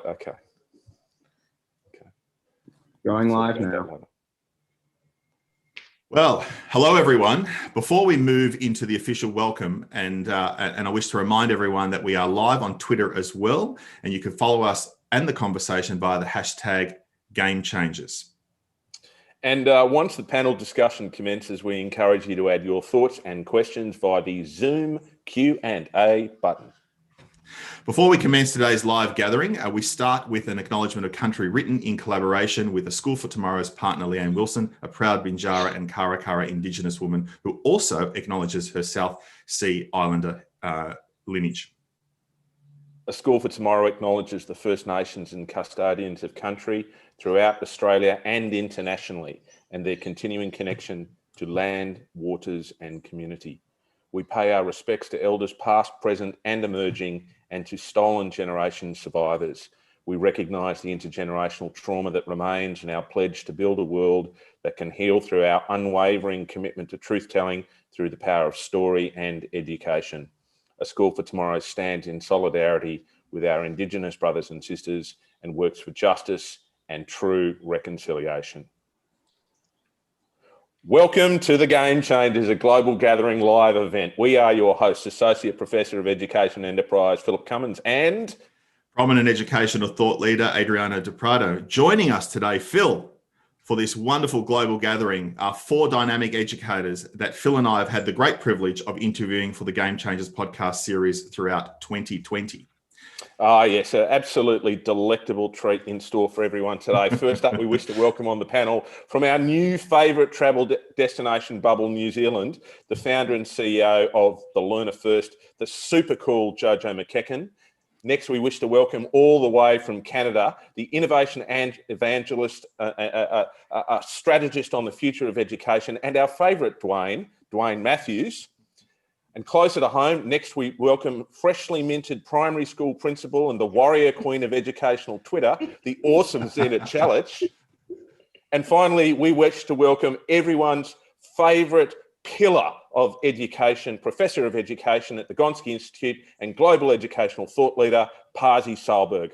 Right, okay. Going live now. Well, hello everyone. Before we move into the official welcome, and I wish to remind everyone that we are live on Twitter as well, and you can follow us and the conversation via the hashtag GameChangers. And once the panel discussion commences, we encourage you to add your thoughts and questions via the Zoom Q&A button. Before we commence today's live gathering, we start with an acknowledgement of country written in collaboration with the School for Tomorrow's partner, Leanne Wilson, a proud Binjara and Karakara Indigenous woman who also acknowledges her South Sea Islander lineage. A School for Tomorrow acknowledges the First Nations and custodians of country throughout Australia and internationally, and their continuing connection to land, waters and community. We pay our respects to elders past, present and emerging, and to stolen generation survivors. We recognise the intergenerational trauma that remains and our pledge to build a world that can heal through our unwavering commitment to truth-telling through the power of story and education. A School for Tomorrow stands in solidarity with our Indigenous brothers and sisters and works for justice and true reconciliation. Welcome to the Game Changers, a global gathering live event. We are your hosts, Associate Professor of Education Enterprise, Philip Cummins, and prominent educational thought leader, Adriano Di Prado. Joining us today, Phil, for this wonderful global gathering are four dynamic educators that Phil and I have had the great privilege of interviewing for the Game Changers podcast series throughout 2020. Yes, an absolutely delectable treat in store for everyone today. First up, we wish to welcome on the panel from our new favourite travel destination bubble, New Zealand, the founder and CEO of the Learner First, the super cool Jojo McEachern. Next, we wish to welcome all the way from Canada, the innovation and evangelist, a strategist on the future of education, and our favourite Dwayne Matthews. And closer to home, next we welcome freshly minted primary school principal and the warrior queen of educational Twitter, the awesome Zena Challenge. And finally, we wish to welcome everyone's favourite pillar of education, Professor of Education at the Gonski Institute and Global Educational Thought Leader, Pasi Sahlberg.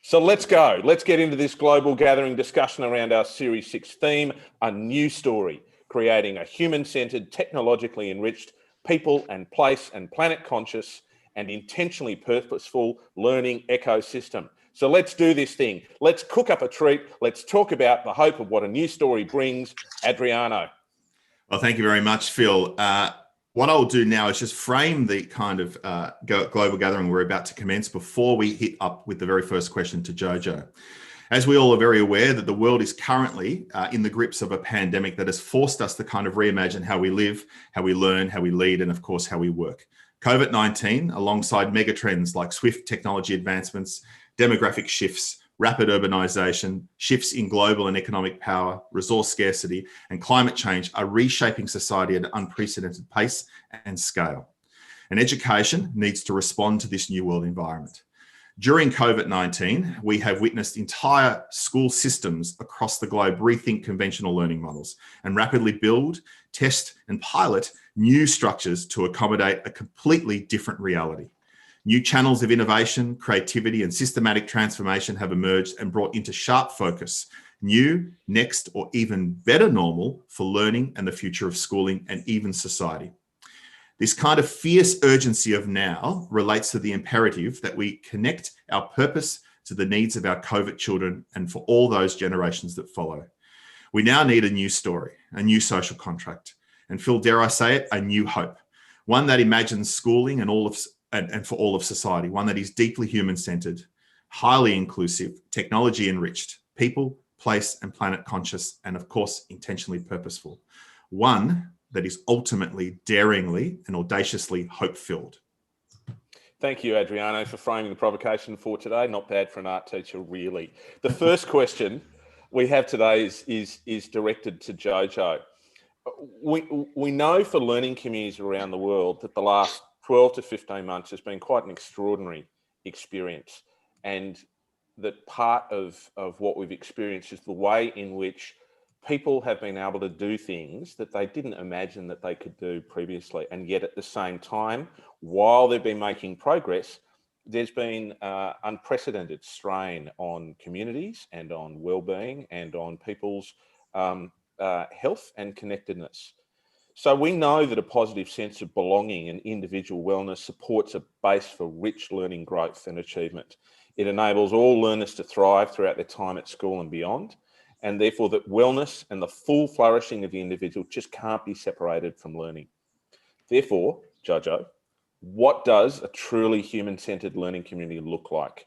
So let's go. Let's get into this global gathering discussion around our Series 6 theme, A New Story, creating a human-centred, technologically enriched, people and place and planet conscious and intentionally purposeful learning ecosystem. So let's do this thing. Let's cook up a treat. Let's talk about the hope of what a new story brings. Adriano. Well, thank you very much, Phil. What I'll do now is just frame the kind of global gathering we're about to commence before we hit up with the very first question to Jojo. As we all are very aware that the world is currently in the grips of a pandemic that has forced us to kind of reimagine how we live, how we learn, how we lead, and of course, how we work. COVID-19, alongside megatrends like swift technology advancements, demographic shifts, rapid urbanization, shifts in global and economic power, resource scarcity, and climate change are reshaping society at an unprecedented pace and scale. And education needs to respond to this new world environment. During COVID-19, we have witnessed entire school systems across the globe rethink conventional learning models and rapidly build, test, and pilot new structures to accommodate a completely different reality. New channels of innovation, creativity, and systematic transformation have emerged and brought into sharp focus new, next, or even better normal for learning and the future of schooling and even society. This kind of fierce urgency of now relates to the imperative that we connect our purpose to the needs of our COVID children and for all those generations that follow. We now need a new story, a new social contract, and Phil, dare I say it, a new hope, one that imagines schooling and for all of society, one that is deeply human-centered, highly inclusive, technology-enriched, people, place, and planet conscious, and of course, intentionally purposeful. One that is ultimately, daringly, and audaciously hope-filled. Thank you, Adriano, for framing the provocation for today. Not bad for an art teacher, really. The first question we have today is directed to Jojo. We know for learning communities around the world that the last 12 to 15 months has been quite an extraordinary experience, and that part of what we've experienced is the way in which people have been able to do things that they didn't imagine that they could do previously. And yet at the same time, while they've been making progress, there's been unprecedented strain on communities and on well-being and on people's health and connectedness. So we know that a positive sense of belonging and individual wellness supports a base for rich learning growth and achievement. It enables all learners to thrive throughout their time at school and beyond, and therefore that wellness and the full flourishing of the individual just can't be separated from learning. Therefore, Jojo, what does a truly human-centered learning community look like?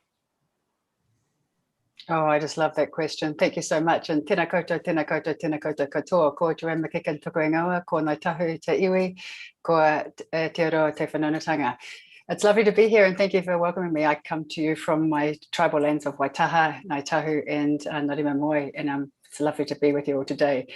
Oh, I just love that question. Thank you so much. And tēnā koutou, tēnā koutou, tēnā koutou katoa, ko te Ramakikan tuku ingoa, ko ngā tahu te iwi, ko te aroa te whanaunatanga. It's lovely to be here and thank you for welcoming me. I come to you from my tribal lands of Waitaha, Ngāi Tahu and Narima Moe, and it's lovely to be with you all today.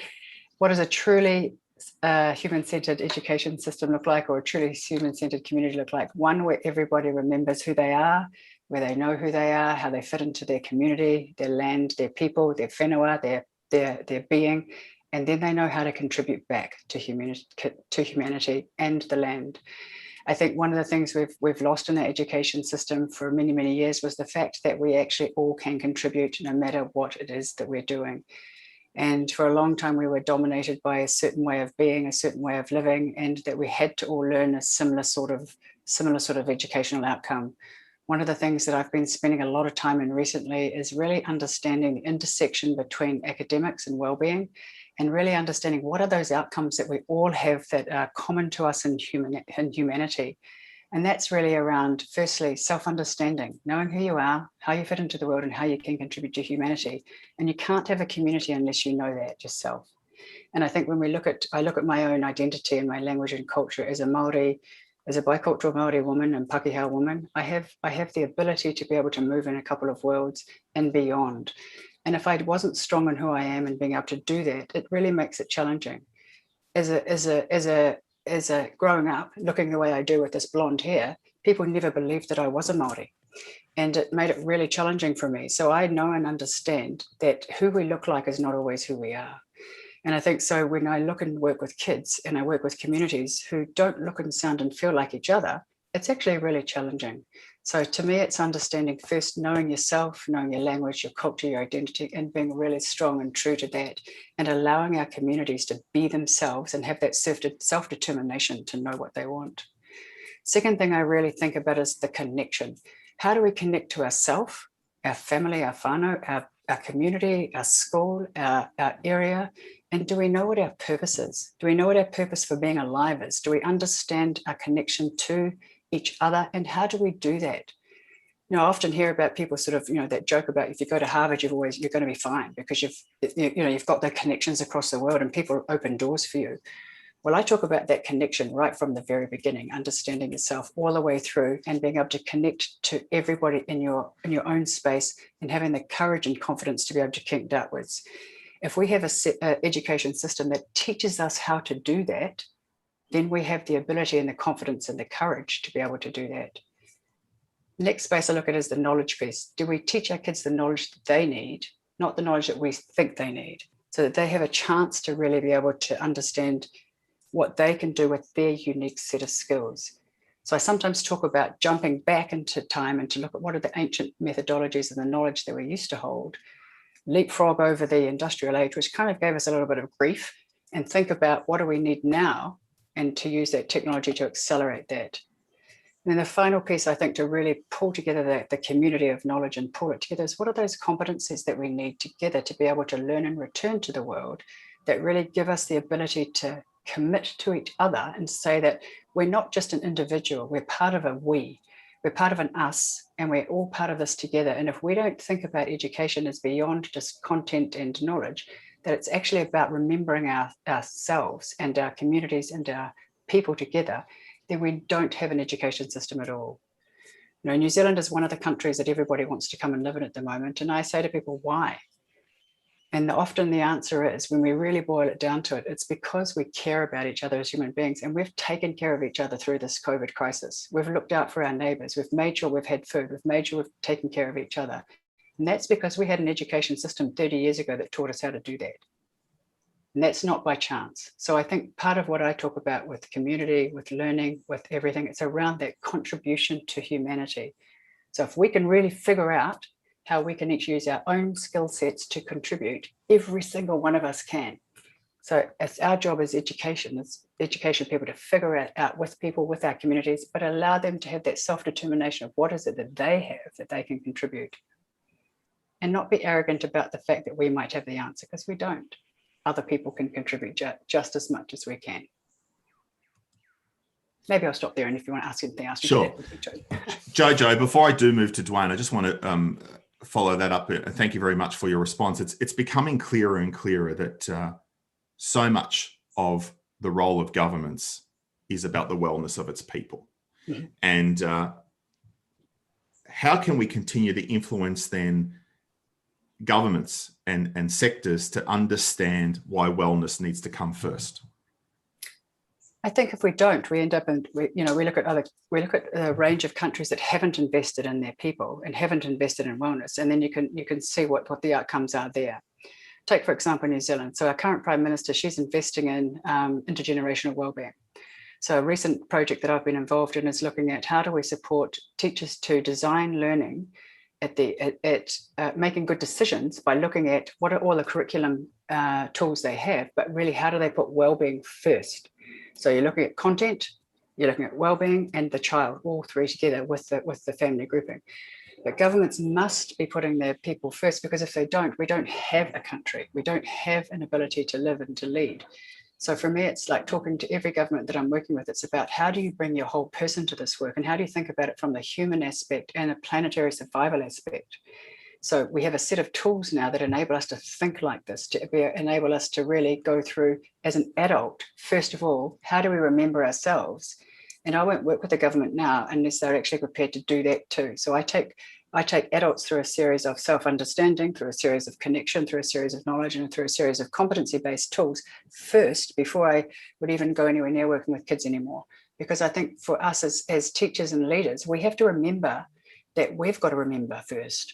What does a truly human-centered education system look like, or a truly human-centered community look like? One where everybody remembers who they are, where they know who they are, how they fit into their community, their land, their people, their whenua, their being, and then they know how to contribute back to humanity and the land. I think one of the things we've lost in the education system for many, many years was the fact that we actually all can contribute no matter what it is that we're doing. And for a long time, we were dominated by a certain way of being, a certain way of living, and that we had to all learn a similar sort of educational outcome. One of the things that I've been spending a lot of time in recently is really understanding the intersection between academics and well-being, and really understanding what are those outcomes that we all have that are common to us in humanity. And that's really around, firstly, self-understanding, knowing who you are, how you fit into the world, and how you can contribute to humanity. And you can't have a community unless you know that yourself. And I think when I look at my own identity and my language and culture as a Māori, as a bicultural Māori woman and Pākehā woman, I have the ability to be able to move in a couple of worlds and beyond. And if I wasn't strong in who I am and being able to do that, it really makes it challenging. As a growing up, looking the way I do with this blonde hair, people never believed that I was a Māori. And it made it really challenging for me. So I know and understand that who we look like is not always who we are. And I think so when I look and work with kids and I work with communities who don't look and sound and feel like each other, it's actually really challenging. So to me, it's understanding first, knowing yourself, knowing your language, your culture, your identity, and being really strong and true to that, and allowing our communities to be themselves and have that self-determination to know what they want. Second thing I really think about is the connection. How do we connect to ourselves, our family, our whānau, our community, our school, our area? And do we know what our purpose is? Do we know what our purpose for being alive is? Do we understand our connection to each other? And how do we do that? You know, I often hear about people sort of, that joke about if you go to Harvard, you're going to be fine because you've got the connections across the world and people open doors for you. Well, I talk about that connection right from the very beginning, understanding yourself all the way through and being able to connect to everybody in your own space and having the courage and confidence to be able to connect outwards. If we have an education system that teaches us how to do that, then we have the ability and the confidence and the courage to be able to do that. Next space I look at is the knowledge piece. Do we teach our kids the knowledge that they need, not the knowledge that we think they need, so that they have a chance to really be able to understand what they can do with their unique set of skills? So I sometimes talk about jumping back into time and to look at what are the ancient methodologies and the knowledge that we used to hold, leapfrog over the industrial age, which kind of gave us a little bit of grief, and think about what do we need now and to use that technology to accelerate that. And then the final piece, I think, to really pull together the community of knowledge and pull it together is what are those competencies that we need together to be able to learn and return to the world that really give us the ability to commit to each other and say that we're not just an individual, we're part of a we. We're part of an us, and we're all part of this together. And if we don't think about education as beyond just content and knowledge, that it's actually about remembering ourselves and our communities and our people together, then we don't have an education system at all. New Zealand is one of the countries that everybody wants to come and live in at the moment. And I say to people, why? And often the answer is, when we really boil it down to it, it's because we care about each other as human beings, and we've taken care of each other through this COVID crisis. We've looked out for our neighbours. We've made sure we've had food. We've made sure we've taken care of each other. And that's because we had an education system 30 years ago that taught us how to do that. And that's not by chance. So I think part of what I talk about with community, with learning, with everything, it's around that contribution to humanity. So if we can really figure out how we can each use our own skill sets to contribute, every single one of us can. So it's our job as education people to figure it out with people, with our communities, but allow them to have that self-determination of what is it that they have that they can contribute. And not be arrogant about the fact that we might have the answer, because we don't. Other people can contribute just as much as we can. Maybe I'll stop there, and if you want to ask anything else, sure. Jojo, before I do move to Dwayne, I just want to follow that up. Thank you very much for your response. It's becoming clearer and clearer that so much of the role of governments is about the wellness of its people. Mm-hmm. And how can we continue to influence then governments and sectors to understand why wellness needs to come first? I think if we don't, we end up in, we look at a range of countries that haven't invested in their people and haven't invested in wellness, and then you can see what the outcomes are there. Take, for example, New Zealand. So our current Prime Minister, she's investing in intergenerational wellbeing. So a recent project that I've been involved in is looking at how do we support teachers to design learning at making good decisions by looking at what are all the curriculum tools they have, but really how do they put wellbeing first? So you're looking at content, you're looking at wellbeing and the child, all three together with the family grouping. But governments must be putting their people first, because if they don't, we don't have a country. We don't have an ability to live and to lead. So for me, it's like talking to every government that I'm working with. It's about how do you bring your whole person to this work, and how do you think about it from the human aspect and a planetary survival aspect. So we have a set of tools now that enable us to think like this, enable us to really go through as an adult. First of all, how do we remember ourselves? And I won't work with the government now unless they're actually prepared to do that too. So I take adults through a series of self-understanding, through a series of connection, through a series of knowledge, and through a series of competency-based tools first, before I would even go anywhere near working with kids anymore. Because I think for us as teachers and leaders, we have to remember that we've got to remember first.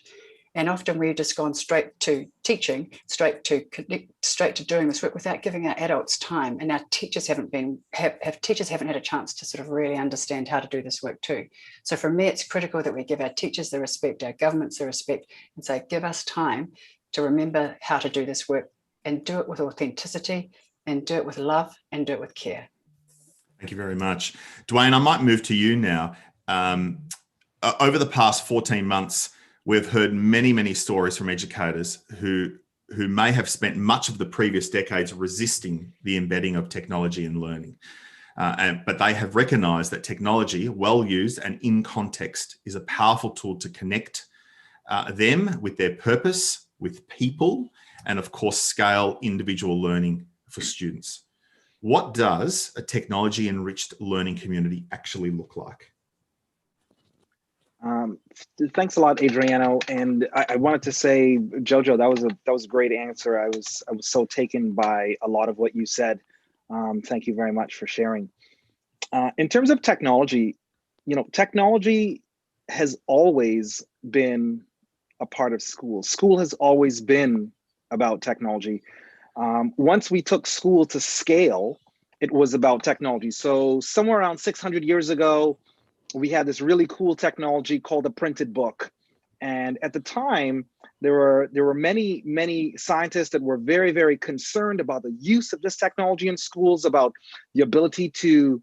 And often we've just gone straight to teaching, straight to doing this work without giving our adults time. And our teachers haven't had a chance to sort of really understand how to do this work too. So for me, it's critical that we give our teachers the respect, our governments the respect, and say, give us time to remember how to do this work, and do it with authenticity, and do it with love, and do it with care. Thank you very much. Dwayne, I might move to you now. Over the past 14 months, we've heard many, many stories from educators who may have spent much of the previous decades resisting the embedding of technology in learning. But they have recognised that technology, well used and in context, is a powerful tool to connect them with their purpose, with people, and of course, scale individual learning for students. What does a technology-enriched learning community actually look like? Thanks a lot, Adriano. And I wanted to say, Jojo, that was a great answer. I was so taken by a lot of what you said. Thank you very much for sharing. In terms of technology, technology has always been a part of school. School has always been about technology. Once we took school to scale, it was about technology. So somewhere around 600 years ago, we had this really cool technology called a printed book. And at the time, there were many scientists that were very, very concerned about the use of this technology in schools, about the ability to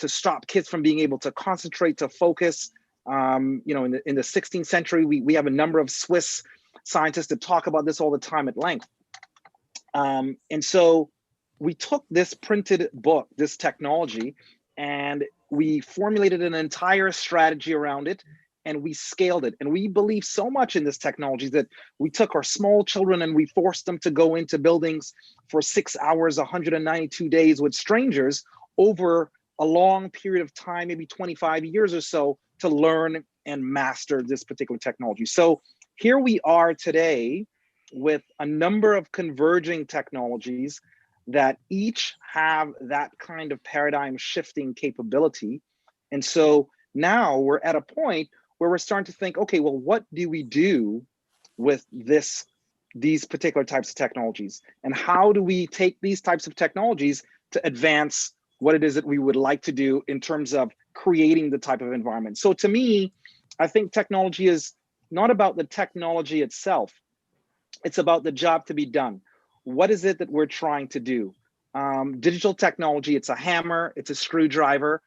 stop kids from being able to concentrate, to focus. In the 16th century, we have a number of Swiss scientists that talk about this all the time at length. And so we took this printed book, this technology, and we formulated an entire strategy around it, and we scaled it. And we believe so much in this technology that we took our small children and we forced them to go into buildings for 6 hours, 192 days with strangers over a long period of time, maybe 25 years or so, to learn and master this particular technology. So here we are today with a number of converging technologies that each have that kind of paradigm shifting capability. And so now we're at a point where we're starting to think, okay, well, what do we do with these particular types of technologies? And how do we take these types of technologies to advance what it is that we would like to do in terms of creating the type of environment? So to me, I think technology is not about the technology itself. It's about the job to be done. What is it that we're trying to do? Digital technology, it's a hammer, it's a screwdriver,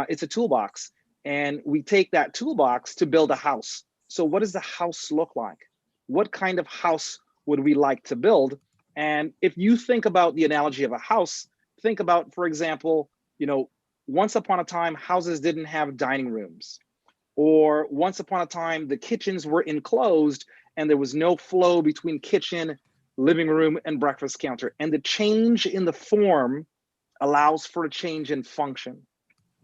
it's a toolbox. And we take that toolbox to build a house. So what does the house look like? What kind of house would we like to build? And if you think about the analogy of a house, think about, for example, once upon a time, houses didn't have dining rooms. Or once upon a time, the kitchens were enclosed and there was no flow between kitchen, living room, and breakfast counter. And the change in the form allows for a change in function.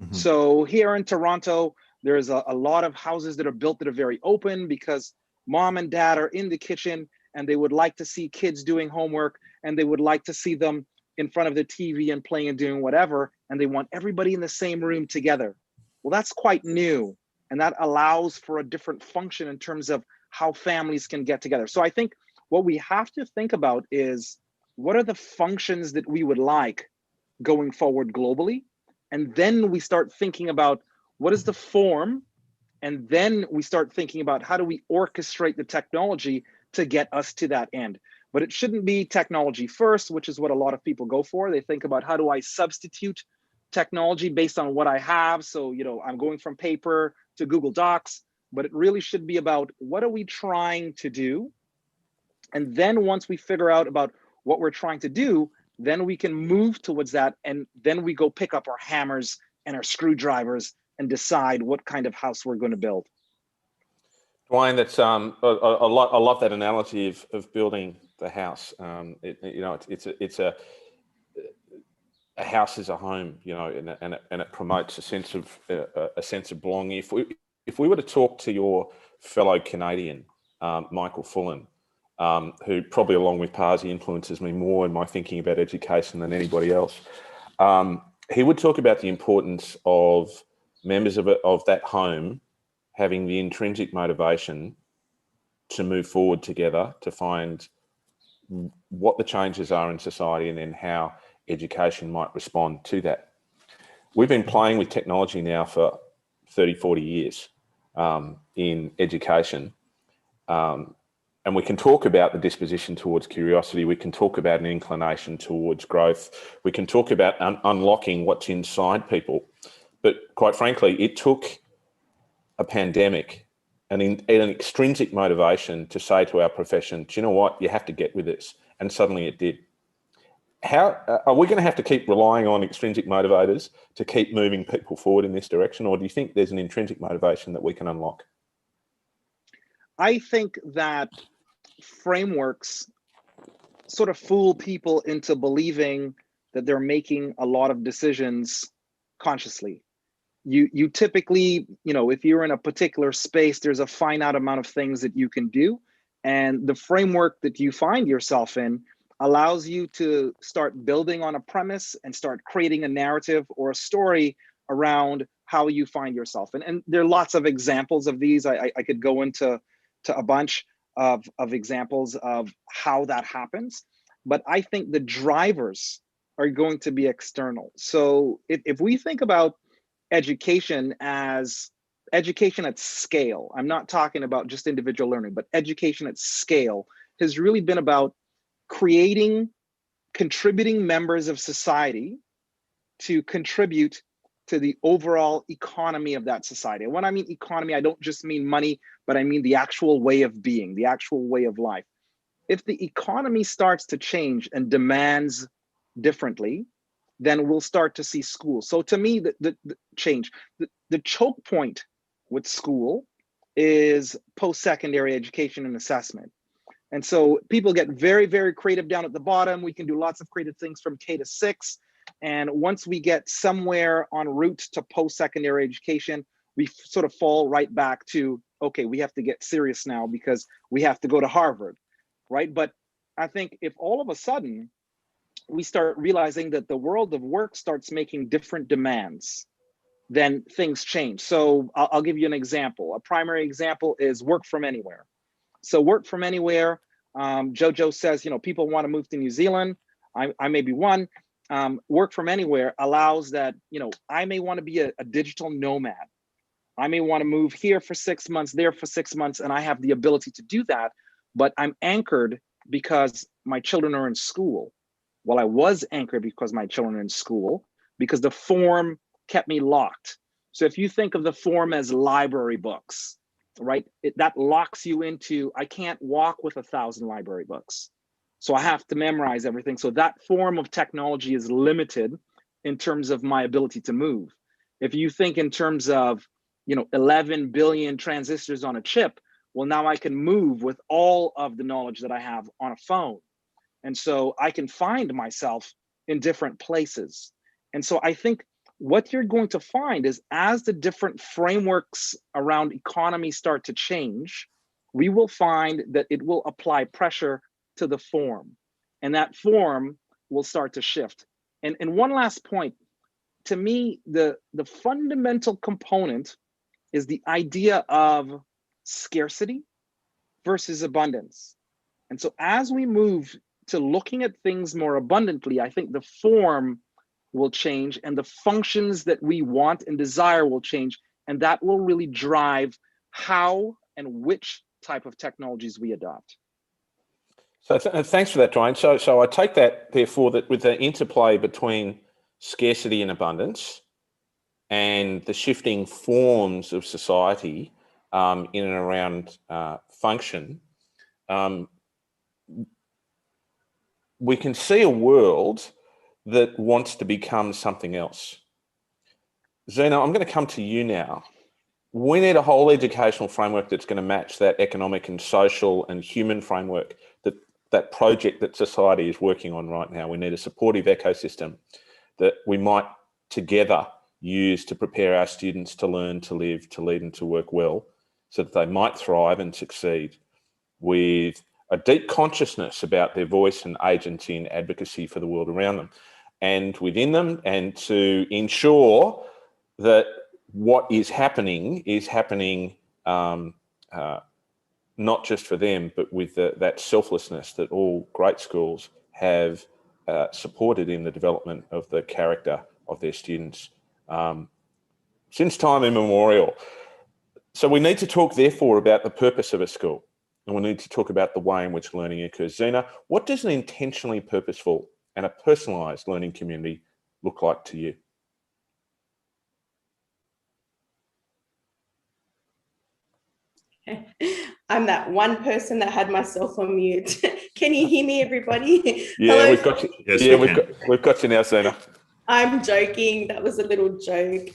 Mhm. So here in Toronto, there's a lot of houses that are built that are very open because mom and dad are in the kitchen and they would like to see kids doing homework and they would like to see them in front of the TV and playing and doing whatever. And they want everybody in the same room together. Well, that's quite new. And that allows for a different function in terms of how families can get together. So I think what we have to think about is what are the functions that we would like going forward globally? And then we start thinking about what is the form? And then we start thinking about how do we orchestrate the technology to get us to that end. But it shouldn't be technology first, which is what a lot of people go for. They think about how do I substitute technology based on what I have. So, I'm going from paper to Google Docs, but it really should be about what are we trying to do? And then once we figure out about what we're trying to do, then we can move towards that. And then we go pick up our hammers and our screwdrivers and decide what kind of house we're going to build. Dwayne, that's I love that analogy of building the house. It's a house is a home, and it promotes a sense of belonging. If we were to talk to your fellow Canadian, Michael Fullen, who probably along with Parsi influences me more in my thinking about education than anybody else, he would talk about the importance of members of that home having the intrinsic motivation to move forward together, to find what the changes are in society and then how education might respond to that. We've been playing with technology now for 30, 40 years in education. And we can talk about the disposition towards curiosity. We can talk about an inclination towards growth. We can talk about unlocking what's inside people. But quite frankly, it took a pandemic and an extrinsic motivation to say to our profession, do you know what, you have to get with this. And suddenly it did. How are we going to have to keep relying on extrinsic motivators to keep moving people forward in this direction? Or do you think there's an intrinsic motivation that we can unlock? I think that frameworks sort of fool people into believing that they're making a lot of decisions consciously. You typically, if you're in a particular space, there's a finite amount of things that you can do. And the framework that you find yourself in allows you to start building on a premise and start creating a narrative or a story around how you find yourself. And there are lots of examples of these. I could go into a bunch of examples of how that happens. But I think the drivers are going to be external. So if we think about education as education at scale, I'm not talking about just individual learning, but education at scale has really been about creating, contributing members of society to contribute to the overall economy of that society. And when I mean economy, I don't just mean money, but I mean the actual way of being, the actual way of life. If the economy starts to change and demands differently, then we'll start to see schools. So to me, the change, the choke point with school is post-secondary education and assessment. And so people get very, very creative down at the bottom. We can do lots of creative things from K to 6. And once we get somewhere en route to post-secondary education, we sort of fall right back to, okay, we have to get serious now because we have to go to Harvard, right? But I think if all of a sudden we start realizing that the world of work starts making different demands, then things change. So I'll give you an example. A primary example is work from anywhere. So work from anywhere, Jojo says, people want to move to New Zealand. I may be one. Work from anywhere allows that, I may want to be a digital nomad. I may want to move here for 6 months, there for 6 months, and I have the ability to do that, but I'm anchored because my children are in school. Well, I was anchored because my children are in school, because the form kept me locked. So if you think of the form as library books, right, that locks you into, I can't walk with 1,000 library books. So I have to memorize everything. So that form of technology is limited in terms of my ability to move. If you think in terms of, 11 billion transistors on a chip, well, now I can move with all of the knowledge that I have on a phone. And so I can find myself in different places. And so I think what you're going to find is, as the different frameworks around economy start to change, we will find that it will apply pressure to the form, and that form will start to shift. And one last point, to me, the fundamental component is the idea of scarcity versus abundance. And so as we move to looking at things more abundantly, I think the form will change and the functions that we want and desire will change. And that will really drive how and which type of technologies we adopt. So thanks for that, Dwayne. So I take that, therefore, that with the interplay between scarcity and abundance and the shifting forms of society in and around function, we can see a world that wants to become something else. Zena, I'm going to come to you now. We need a whole educational framework that's going to match that economic and social and human framework, that project that society is working on right now. We need a supportive ecosystem that we might together use to prepare our students to learn, to live, to lead and to work well, so that they might thrive and succeed with a deep consciousness about their voice and agency and advocacy for the world around them and within them, and to ensure that what is happening not just for them, but with that selflessness that all great schools have supported in the development of the character of their students since time immemorial. So we need to talk, therefore, about the purpose of a school, and we need to talk about the way in which learning occurs. Zena, what does an intentionally purposeful and a personalised learning community look like to you? I'm that one person that had myself on mute. Can you hear me, everybody? Yeah, Hello. we've got you. Yes, Yeah, we we've got you now, Zena. I'm joking. That was a little joke.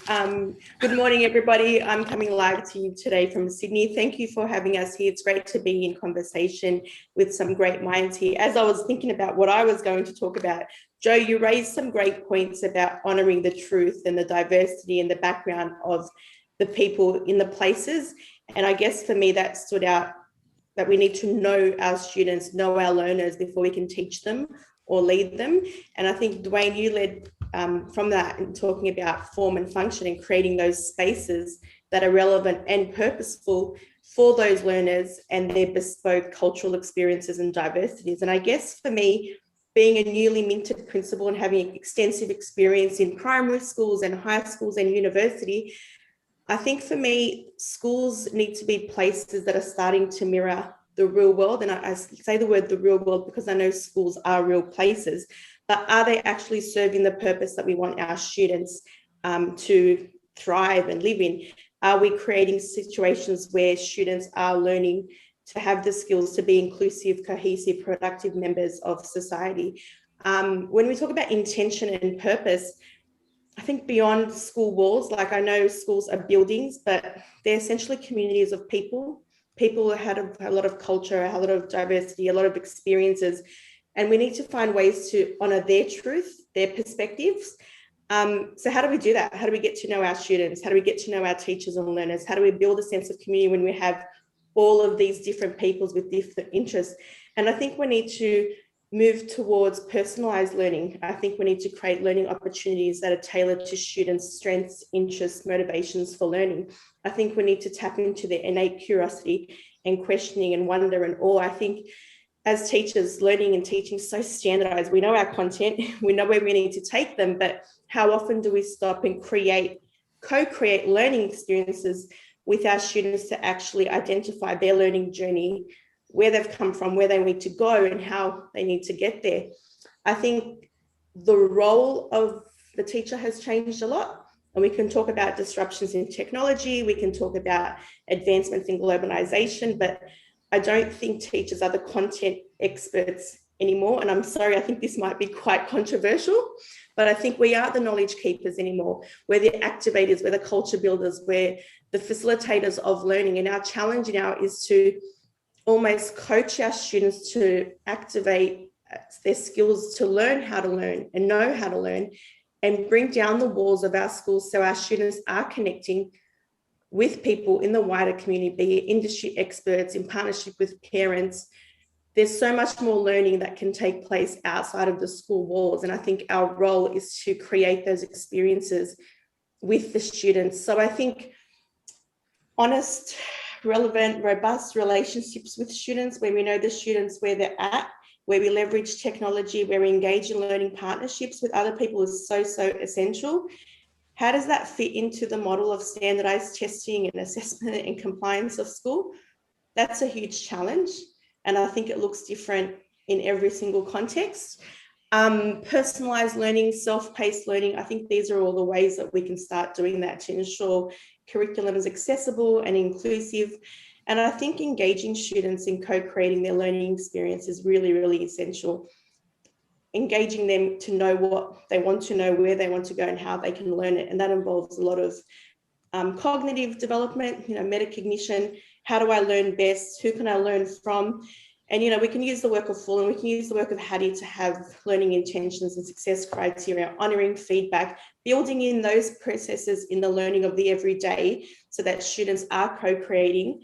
Good morning, everybody. I'm coming live to you today from Sydney. Thank you for having us here. It's great to be in conversation with some great minds here. As I was thinking about what I was going to talk about, Joe, you raised some great points about honouring the truth and the diversity and the background of the people in the places. And I guess for me, that stood out, that we need to know our students, know our learners before we can teach them or lead them. And I think, Dwayne, you led from that in talking about form and function and creating those spaces that are relevant and purposeful for those learners and their bespoke cultural experiences and diversities. And I guess for me, being a newly minted principal and having extensive experience in primary schools and high schools and university, I think for me, schools need to be places that are starting to mirror the real world. And I say the word the real world because I know schools are real places, but are they actually serving the purpose that we want our students to thrive and live in? Are we creating situations where students are learning to have the skills to be inclusive, cohesive, productive members of society? When we talk about intention and purpose, I think beyond school walls, like I know schools are buildings, but they're essentially communities of people who had a lot of culture, a lot of diversity, a lot of experiences. And we need to find ways to honour their truth, their perspectives. So how do we do that? How do we get to know our students? How do we get to know our teachers and learners? How do we build a sense of community when we have all of these different peoples with different interests? And I think we need to move towards personalised learning. I think we need to create learning opportunities that are tailored to students' strengths, interests, motivations for learning. I think we need to tap into their innate curiosity and questioning and wonder and awe. I think as teachers, learning and teaching is so standardised. We know our content, we know where we need to take them, but how often do we stop and create co-create learning experiences with our students to actually identify their learning journey, where they've come from, where they need to go, and how they need to get there. I think the role of the teacher has changed a lot, and we can talk about disruptions in technology, we can talk about advancements in globalization, but I don't think teachers are the content experts anymore. And I'm sorry, I think this might be quite controversial, but I think we aren't the knowledge keepers anymore. We're the activators, we're the culture builders, we're the facilitators of learning. And our challenge now is to almost coach our students to activate their skills to learn how to learn and know how to learn, and bring down the walls of our schools so our students are connecting with people in the wider community, be it industry experts, in partnership with parents. There's so much more learning that can take place outside of the school walls. And I think our role is to create those experiences with the students. So I think honest, relevant, robust relationships with students, where we know the students where they're at, where we leverage technology, where we engage in learning partnerships with other people is so, so essential. How does that fit into the model of standardized testing and assessment and compliance of school? That's a huge challenge. And I think it looks different in every single context. Personalized learning, self-paced learning, I think these are all the ways that we can start doing that to ensure curriculum is accessible and inclusive. And I think engaging students in co-creating their learning experience is really, really essential. Engaging them to know what they want to know, where they want to go, and how they can learn it. And that involves a lot of cognitive development, metacognition. How do I learn best? Who can I learn from? And, we can use the work of Full, and we can use the work of Hattie to have learning intentions and success criteria, honouring feedback, building in those processes in the learning of the everyday so that students are co-creating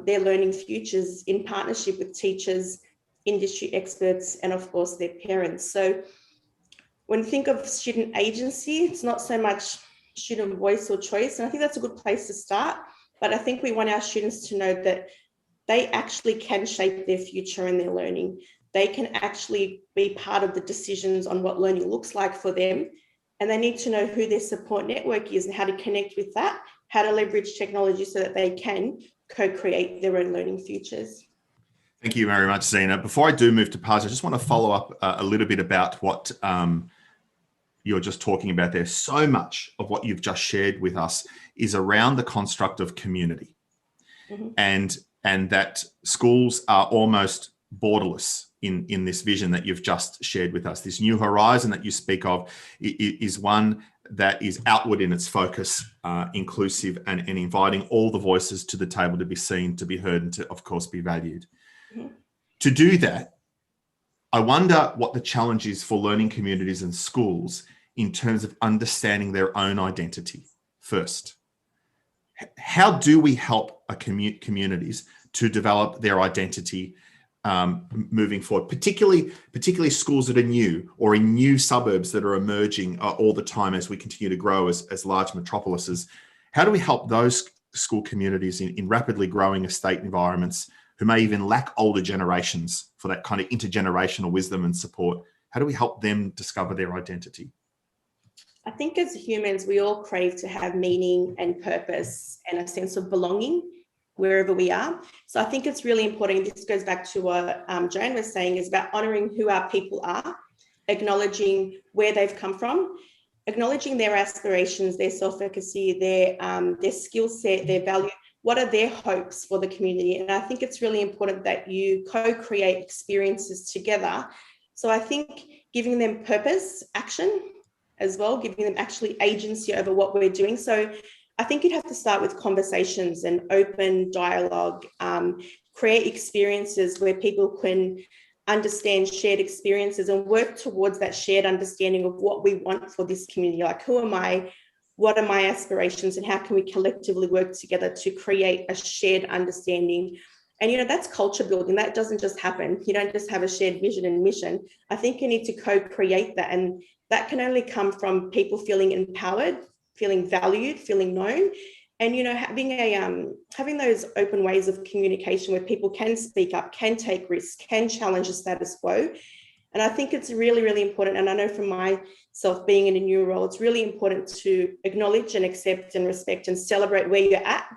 their learning futures in partnership with teachers, industry experts, and of course their parents. So when we think of student agency, it's not so much student voice or choice, and I think that's a good place to start. But I think we want our students to know that they actually can shape their future and their learning. They can actually be part of the decisions on what learning looks like for them. And they need to know who their support network is and how to connect with that, how to leverage technology so that they can co-create their own learning futures. Thank you very much, Zena. Before I do move to Paz, I just want to follow up a little bit about what you're just talking about there. So much of what you've just shared with us is around the construct of community, and that schools are almost borderless in this vision that you've just shared with us. This new horizon that you speak of is one that is outward in its focus, inclusive, and inviting all the voices to the table to be seen, to be heard, and to, of course, be valued. To do that, I wonder what the challenge is for learning communities and schools in terms of understanding their own identity first. How do we help communities to develop their identity moving forward, particularly schools that are new or in new suburbs that are emerging all the time as we continue to grow as large metropolises? How do we help those school communities in rapidly growing estate environments who may even lack older generations for that kind of intergenerational wisdom and support? How do we help them discover their identity? I think as humans, we all crave to have meaning and purpose and a sense of belonging wherever we are. So I think it's really important. This goes back to what Joan was saying, is about honouring who our people are, acknowledging where they've come from, acknowledging their aspirations, their self-efficacy, their skill set, their value. What are their hopes for the community? And I think it's really important that you co-create experiences together. So I think giving them purpose, action as well, giving them actually agency over what we're doing. So I think you'd have to start with conversations and open dialogue, create experiences where people can understand shared experiences and work towards that shared understanding of what we want for this community. Like, who am I? What are my aspirations, and how can we collectively work together to create a shared understanding? And, that's culture building. That doesn't just happen. You don't just have a shared vision and mission. I think you need to co-create that. And that can only come from people feeling empowered, feeling valued, feeling known. And, having those open ways of communication where people can speak up, can take risks, can challenge the status quo. And I think it's really, really important. And I know from myself being in a new role, it's really important to acknowledge and accept and respect and celebrate where you're at,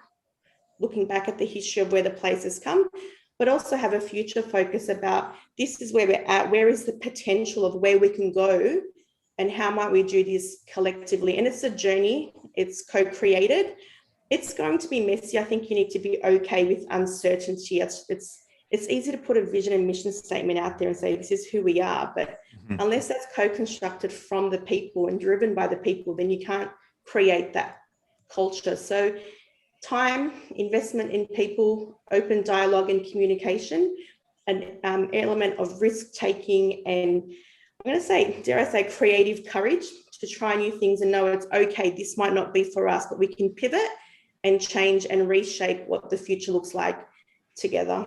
looking back at the history of where the place has come, but also have a future focus about this is where we're at, where is the potential of where we can go, and how might we do this collectively. And it's a journey, it's co-created. It's going to be messy. I think you need to be okay with uncertainty. It's easy to put a vision and mission statement out there and say, this is who we are. But unless that's co-constructed from the people and driven by the people, then you can't create that culture. So time, investment in people, open dialogue and communication, an element of risk-taking, and I'm going to say, dare I say, creative courage to try new things and know it's okay, this might not be for us, but we can pivot and change and reshape what the future looks like together.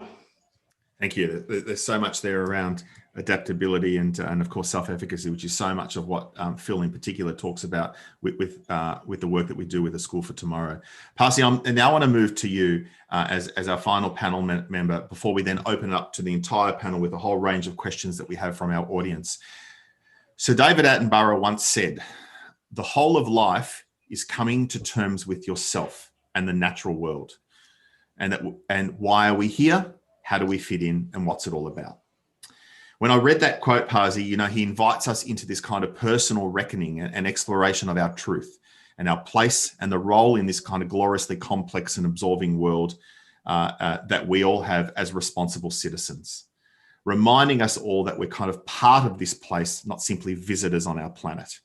Thank you. There's so much there around adaptability and of course self-efficacy, which is so much of what Phil in particular talks about with the work that we do with the School for Tomorrow. Pasi, I now want to move to you as our final panel member before we then open it up to the entire panel with a whole range of questions that we have from our audience. So David Attenborough once said, "The whole of life is coming to terms with yourself and the natural world, and why are we here? How do we fit in? And what's it all about?" When I read that quote, Pasi, he invites us into this kind of personal reckoning and exploration of our truth and our place and the role in this kind of gloriously complex and absorbing world that we all have as responsible citizens, reminding us all that we're kind of part of this place, not simply visitors on our planet.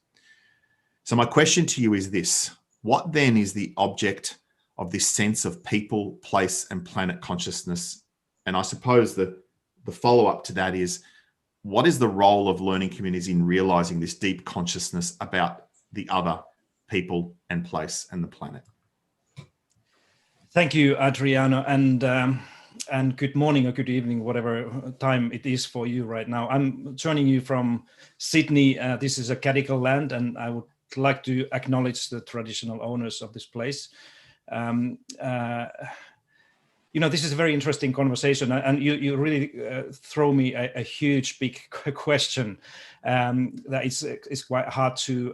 So my question to you is this: what then is the object of this sense of people, place, and planet consciousness? And I suppose the follow-up to that is, what is the role of learning communities in realizing this deep consciousness about the other, people and place and the planet? Thank you, Adriano, and good morning or good evening, whatever time it is for you right now. I'm joining you from Sydney. This is a Gadigal land, and I would like to acknowledge the traditional owners of this place. This is a very interesting conversation, and you really throw me a huge, big question that is quite hard to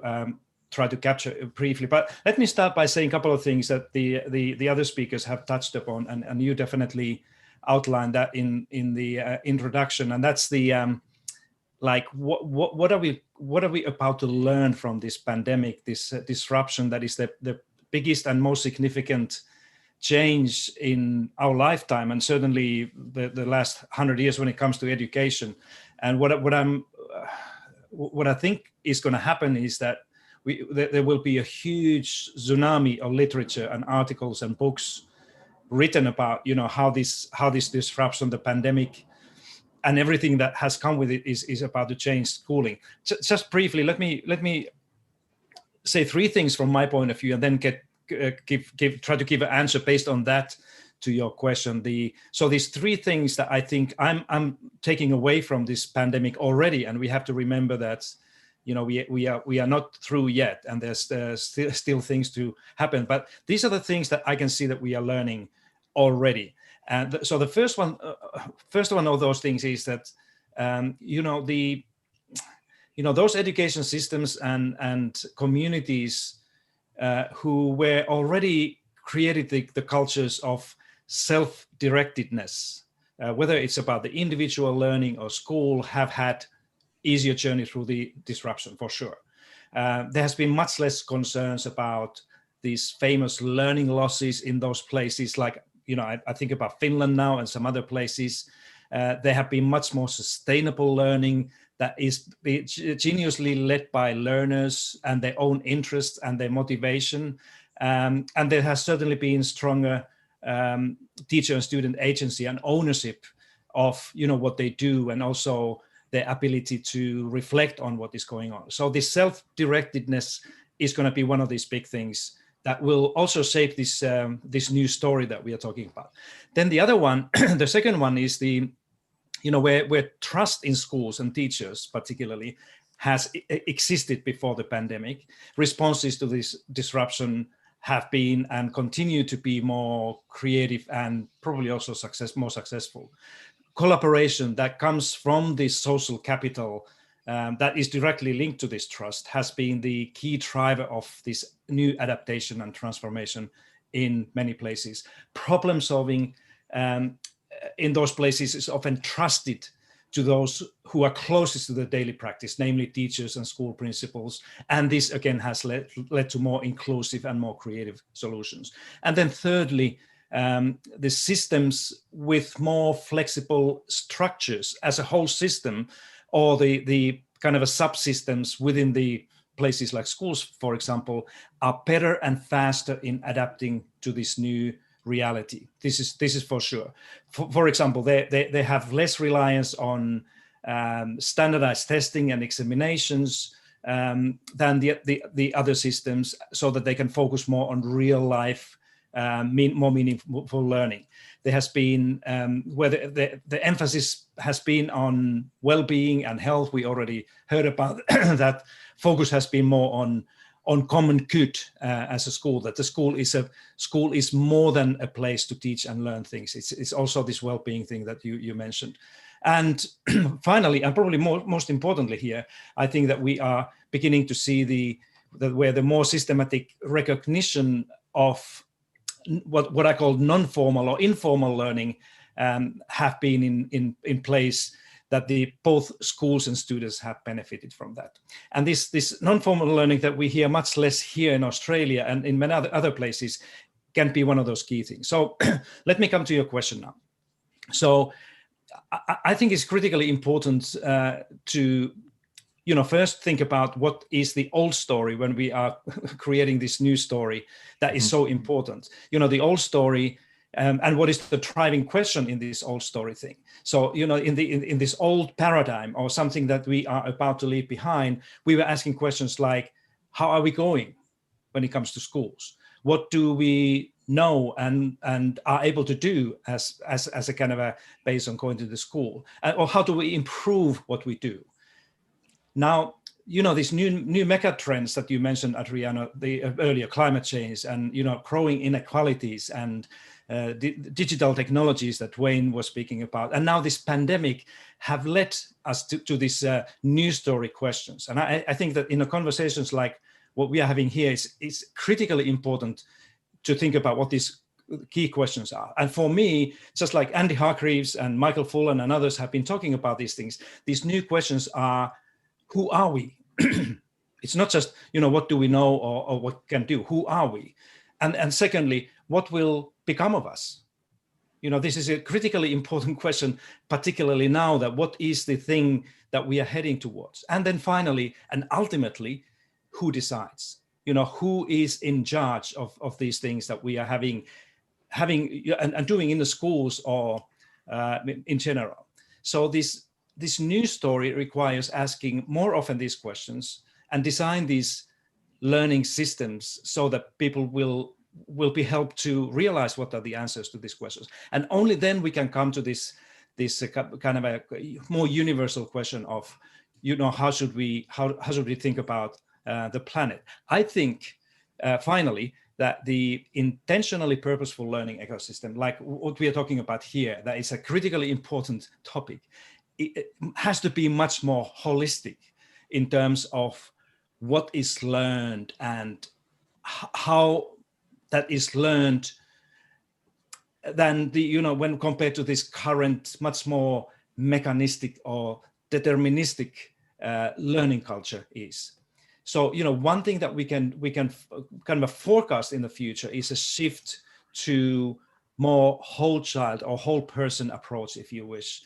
try to capture briefly. But let me start by saying a couple of things that the other speakers have touched upon, and you definitely outlined that in the introduction, and that's the what are we about to learn from this pandemic, this disruption that is the biggest and most significant change in our lifetime, and certainly the last 100 years when it comes to education. And what I think is going to happen is that there will be a huge tsunami of literature and articles and books written about how this disruption, the pandemic, and everything that has come with it is about to change schooling. Just briefly, let me say three things from my point of view, and then try to give an answer based on that to your question. So these three things that I think I'm taking away from this pandemic already, and we have to remember that we are not through yet, and there's still things to happen. But these are the things that I can see that we are learning already. And so the first one of those things is that those education systems and communities who were already created the cultures of self-directedness, whether it's about the individual learning or school, have had easier journey through the disruption for sure. There has been much less concerns about these famous learning losses in those places. Like, I think about Finland now and some other places. There have been much more sustainable learning that is geniusly led by learners and their own interests and their motivation. And there has certainly been stronger teacher and student agency and ownership of what they do, and also their ability to reflect on what is going on. So this self-directedness is going to be one of these big things that will also shape this new story that we are talking about. Then the other one, the second one is where trust in schools and teachers particularly has existed before the pandemic. Responses to this disruption have been and continue to be more creative and probably also more successful. Collaboration that comes from this social capital that is directly linked to this trust has been the key driver of this new adaptation and transformation in many places. Problem solving in those places is often trusted to those who are closest to the daily practice, namely teachers and school principals. And this again has led to more inclusive and more creative solutions. And then thirdly, the systems with more flexible structures as a whole system, or the kind of a subsystems within the places like schools, for example, are better and faster in adapting to this new reality. This is for sure. For example, they have less reliance on standardized testing and examinations than the other systems, so that they can focus more on real life, more meaningful learning. There has been where the emphasis has been on well-being and health. We already heard about that. Focus has been more on common good as a school, that the school is more than a place to teach and learn things. It's also this well-being thing that you mentioned. And finally, and probably most importantly here, I think that we are beginning to see where the more systematic recognition of what I call non-formal or informal learning have been in place, that both schools and students have benefited from that. And this non-formal learning that we hear much less here in Australia and in many other places can be one of those key things. So let me come to your question now. So I think it's critically important to first think about what is the old story when we are creating this new story that is so important. The old story, and what is the driving question in this old story thing. So, in this old paradigm, or something that we are about to leave behind, we were asking questions like, how are we going when it comes to schools? What do we know and are able to do as a kind of a base on going to the school? Or how do we improve what we do? Now, these new mega trends that you mentioned, Adriano, the earlier climate change and, growing inequalities and digital technologies that Wayne was speaking about, and now this pandemic have led us to these new story questions. And I think that in the conversations like what we are having here is critically important to think about what these key questions are. And for me, just like Andy Hargreaves and Michael Fullan and others have been talking about these things, these new questions are, who are we? It's not just, what do we know or what can do, who are we? And secondly, what will become of us? This is a critically important question, particularly now, that what is the thing that we are heading towards? And then finally, and ultimately, who decides? Who is in charge of these things that we are having and doing in the schools or in general? So this new story requires asking more often these questions and design these learning systems so that people will be helped to realize what are the answers to these questions. And only then we can come to this kind of a more universal question of, how should we think about the planet? I think, finally, that the intentionally purposeful learning ecosystem, like what we are talking about here, that is a critically important topic. It has to be much more holistic in terms of what is learned and how that is learned than when compared to this current, much more mechanistic or deterministic learning culture is. So, one thing that we can kind of forecast in the future is a shift to more whole child or whole person approach, if you wish,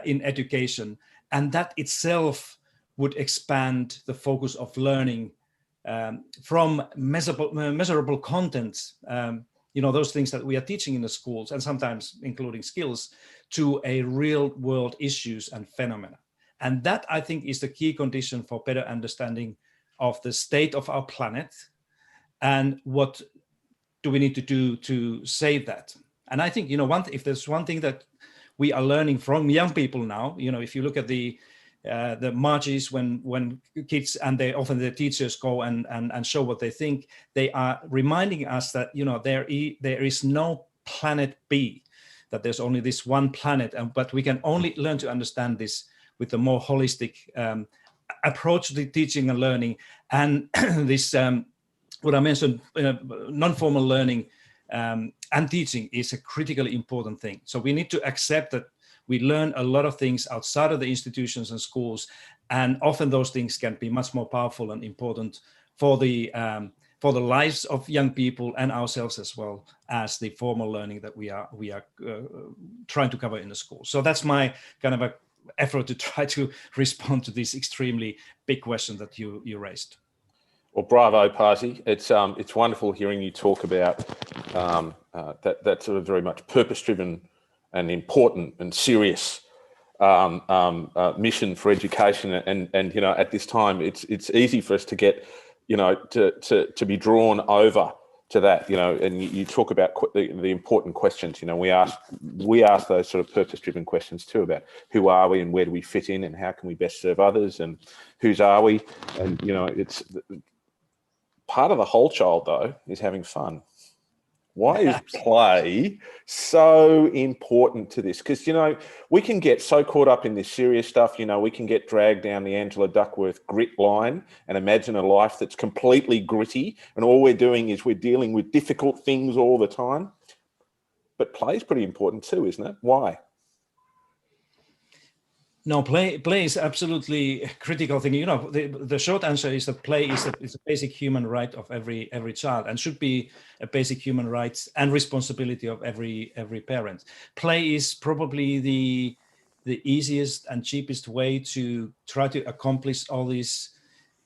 in education. And that itself would expand the focus of learning from measurable content, those things that we are teaching in the schools, and sometimes including skills, to a real world issues and phenomena. And that, I think, is the key condition for better understanding of the state of our planet and what do we need to do to save that. And I think, if there's one thing that we are learning from young people now, if you look at the the marches when kids and often the teachers go and show what they think. They are reminding us that there is no planet B, that there's only this one planet, but we can only learn to understand this with a more holistic approach to the teaching and learning. And this what I mentioned, non-formal learning and teaching is a critically important thing. So we need to accept that we learn a lot of things outside of the institutions and schools, and often those things can be much more powerful and important for the lives of young people and ourselves as well as the formal learning that we are trying to cover in the school. So that's my kind of a effort to try to respond to this extremely big question that you raised. Well, bravo, Pasi. It's wonderful hearing you talk about that sort of very much purpose-driven and important and serious mission for education. And at this time, it's easy for us to get to be drawn over to that. And you talk about the important questions. we ask those sort of purpose-driven questions too, about who are we and where do we fit in and how can we best serve others and whose are we. And it's part of the whole child though is having fun. Why is play so important to this? Because, we can get so caught up in this serious stuff. We can get dragged down the Angela Duckworth grit line and imagine a life that's completely gritty. And all we're doing is we're dealing with difficult things all the time. But play is pretty important too, isn't it? Why? No, play is absolutely a critical thing. The short answer is that play is a basic human right of every child, and should be a basic human right and responsibility of every parent. Play is probably the easiest and cheapest way to try to accomplish all these,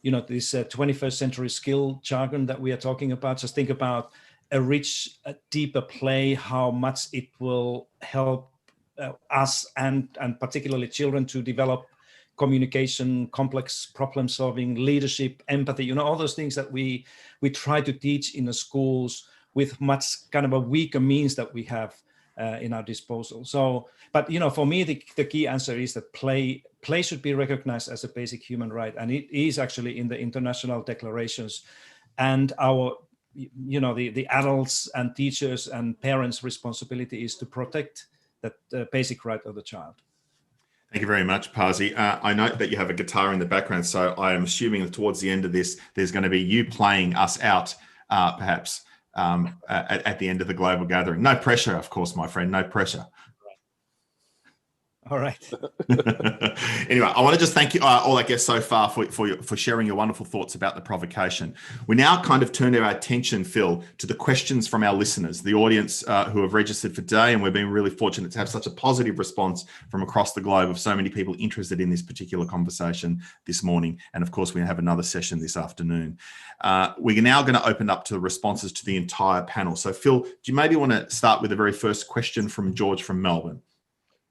this 21st century skill jargon that we are talking about. Just think about a rich, deeper play, how much it will help us and particularly children to develop communication, complex problem solving, leadership, empathy, all those things that we try to teach in the schools with much kind of a weaker means that we have in our disposal. So, but for me, the key answer is that play should be recognized as a basic human right, and it is actually in the international declarations. And our, the adults and teachers and parents' responsibility is to protect that basic right of the child. Thank you very much, Pasi. I note that you have a guitar in the background, so I am assuming that towards the end of this, there's going to be you playing us out, perhaps, at the end of the global gathering. No pressure, of course, my friend, no pressure. All right. Anyway, I want to just thank you all our guests so far for sharing your wonderful thoughts about the provocation. We now kind of turn our attention, Phil, to the questions from our listeners, the audience who have registered for today, and we've been really fortunate to have such a positive response from across the globe of so many people interested in this particular conversation this morning. And of course, we have another session this afternoon. We're now going to open up to responses to the entire panel. So Phil, do you maybe want to start with the very first question from George from Melbourne?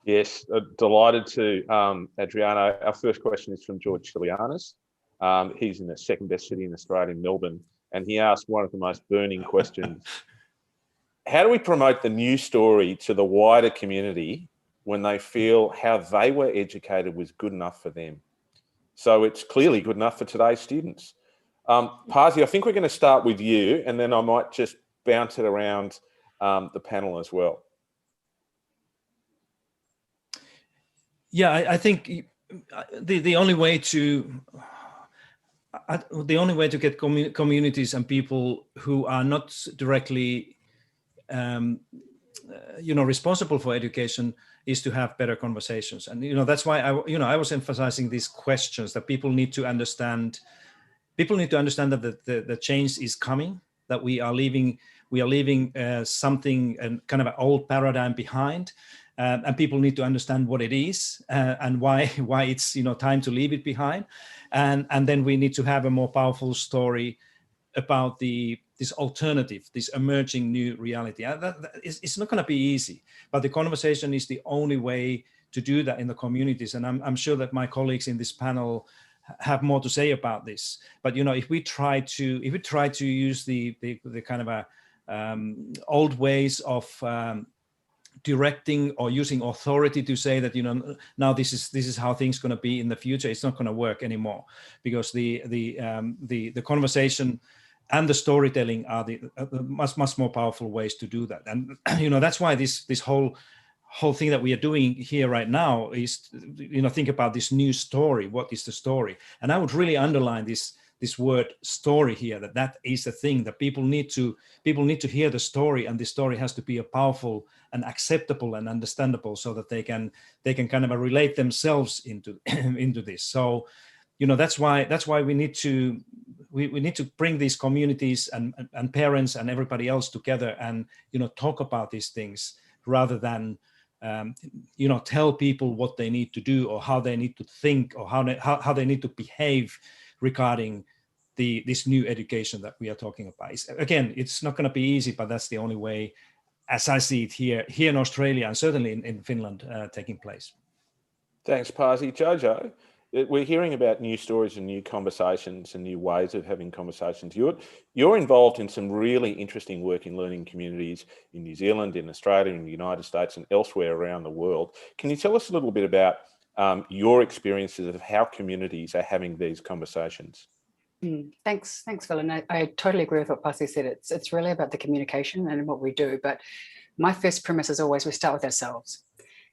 Yes, delighted to, Adriano. Our first question is from George Chilianis. He's in the second best city in Australia, Melbourne, and he asked one of the most burning questions. How do we promote the news story to the wider community when they feel how they were educated was good enough for them? So it's clearly good enough for today's students. Pasi, I think we're going to start with you, and then I might just bounce it around the panel as well. Yeah, I think the only way to get communities and people who are not directly, responsible for education is to have better conversations. And that's why I was emphasizing these questions that people need to understand. People need to understand that the change is coming. That we are leaving something and kind of an old paradigm behind. And people need to understand what it is and why it's time to leave it behind, and then we need to have a more powerful story about this alternative, this emerging new reality. It's not going to be easy, but the conversation is the only way to do that in the communities. And I'm sure that my colleagues in this panel have more to say about this. But if we try to use the kind of old ways of directing or using authority to say that, now this is how things going to be in the future. It's not going to work anymore, because the conversation and the storytelling are the much more powerful ways to do that. And that's why this whole thing that we are doing here right now is, think about this new story. What is the story? And I would really underline this word story here, that is the thing that people need to hear the story, and the story has to be a powerful and acceptable and understandable, so that they can kind of relate themselves into this. So that's why we need to bring these communities and parents and everybody else together, and talk about these things, rather than tell people what they need to do, or how they need to think, or how they need to behave regarding this new education that we are talking about. Again, it's not going to be easy, but that's the only way, as I see it here in Australia, and certainly in Finland, taking place. Thanks, Pasi. Jojo, we're hearing about new stories and new conversations and new ways of having conversations. You're involved in some really interesting work in learning communities in New Zealand, in Australia, in the United States, and elsewhere around the world. Can you tell us a little bit about your experiences of how communities are having these conversations? Thanks, Phil. And I totally agree with what Pasi said. It's really about the communication and what we do. But my first premise is always we start with ourselves.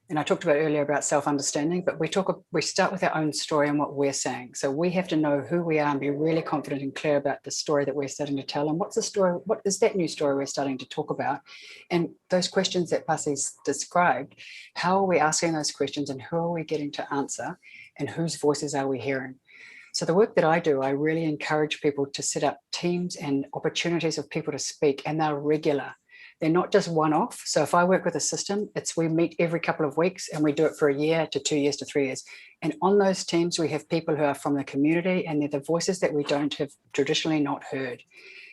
And I talked about earlier about self-understanding, but we start with our own story and what we're saying. So we have to know who we are and be really confident and clear about the story that we're starting to tell. And what's the story? What is that new story we're starting to talk about? And those questions that Pasi's described, how are we asking those questions, and who are we getting to answer, and whose voices are we hearing? So the work that I do, I really encourage people to set up teams and opportunities of people to speak, and they're regular. They're not just one-off. So if I work with a system, we meet every couple of weeks, and we do it for 1 year to 2 years to 3 years. And on those teams, we have people who are from the community, and they're the voices that we don't have traditionally not heard.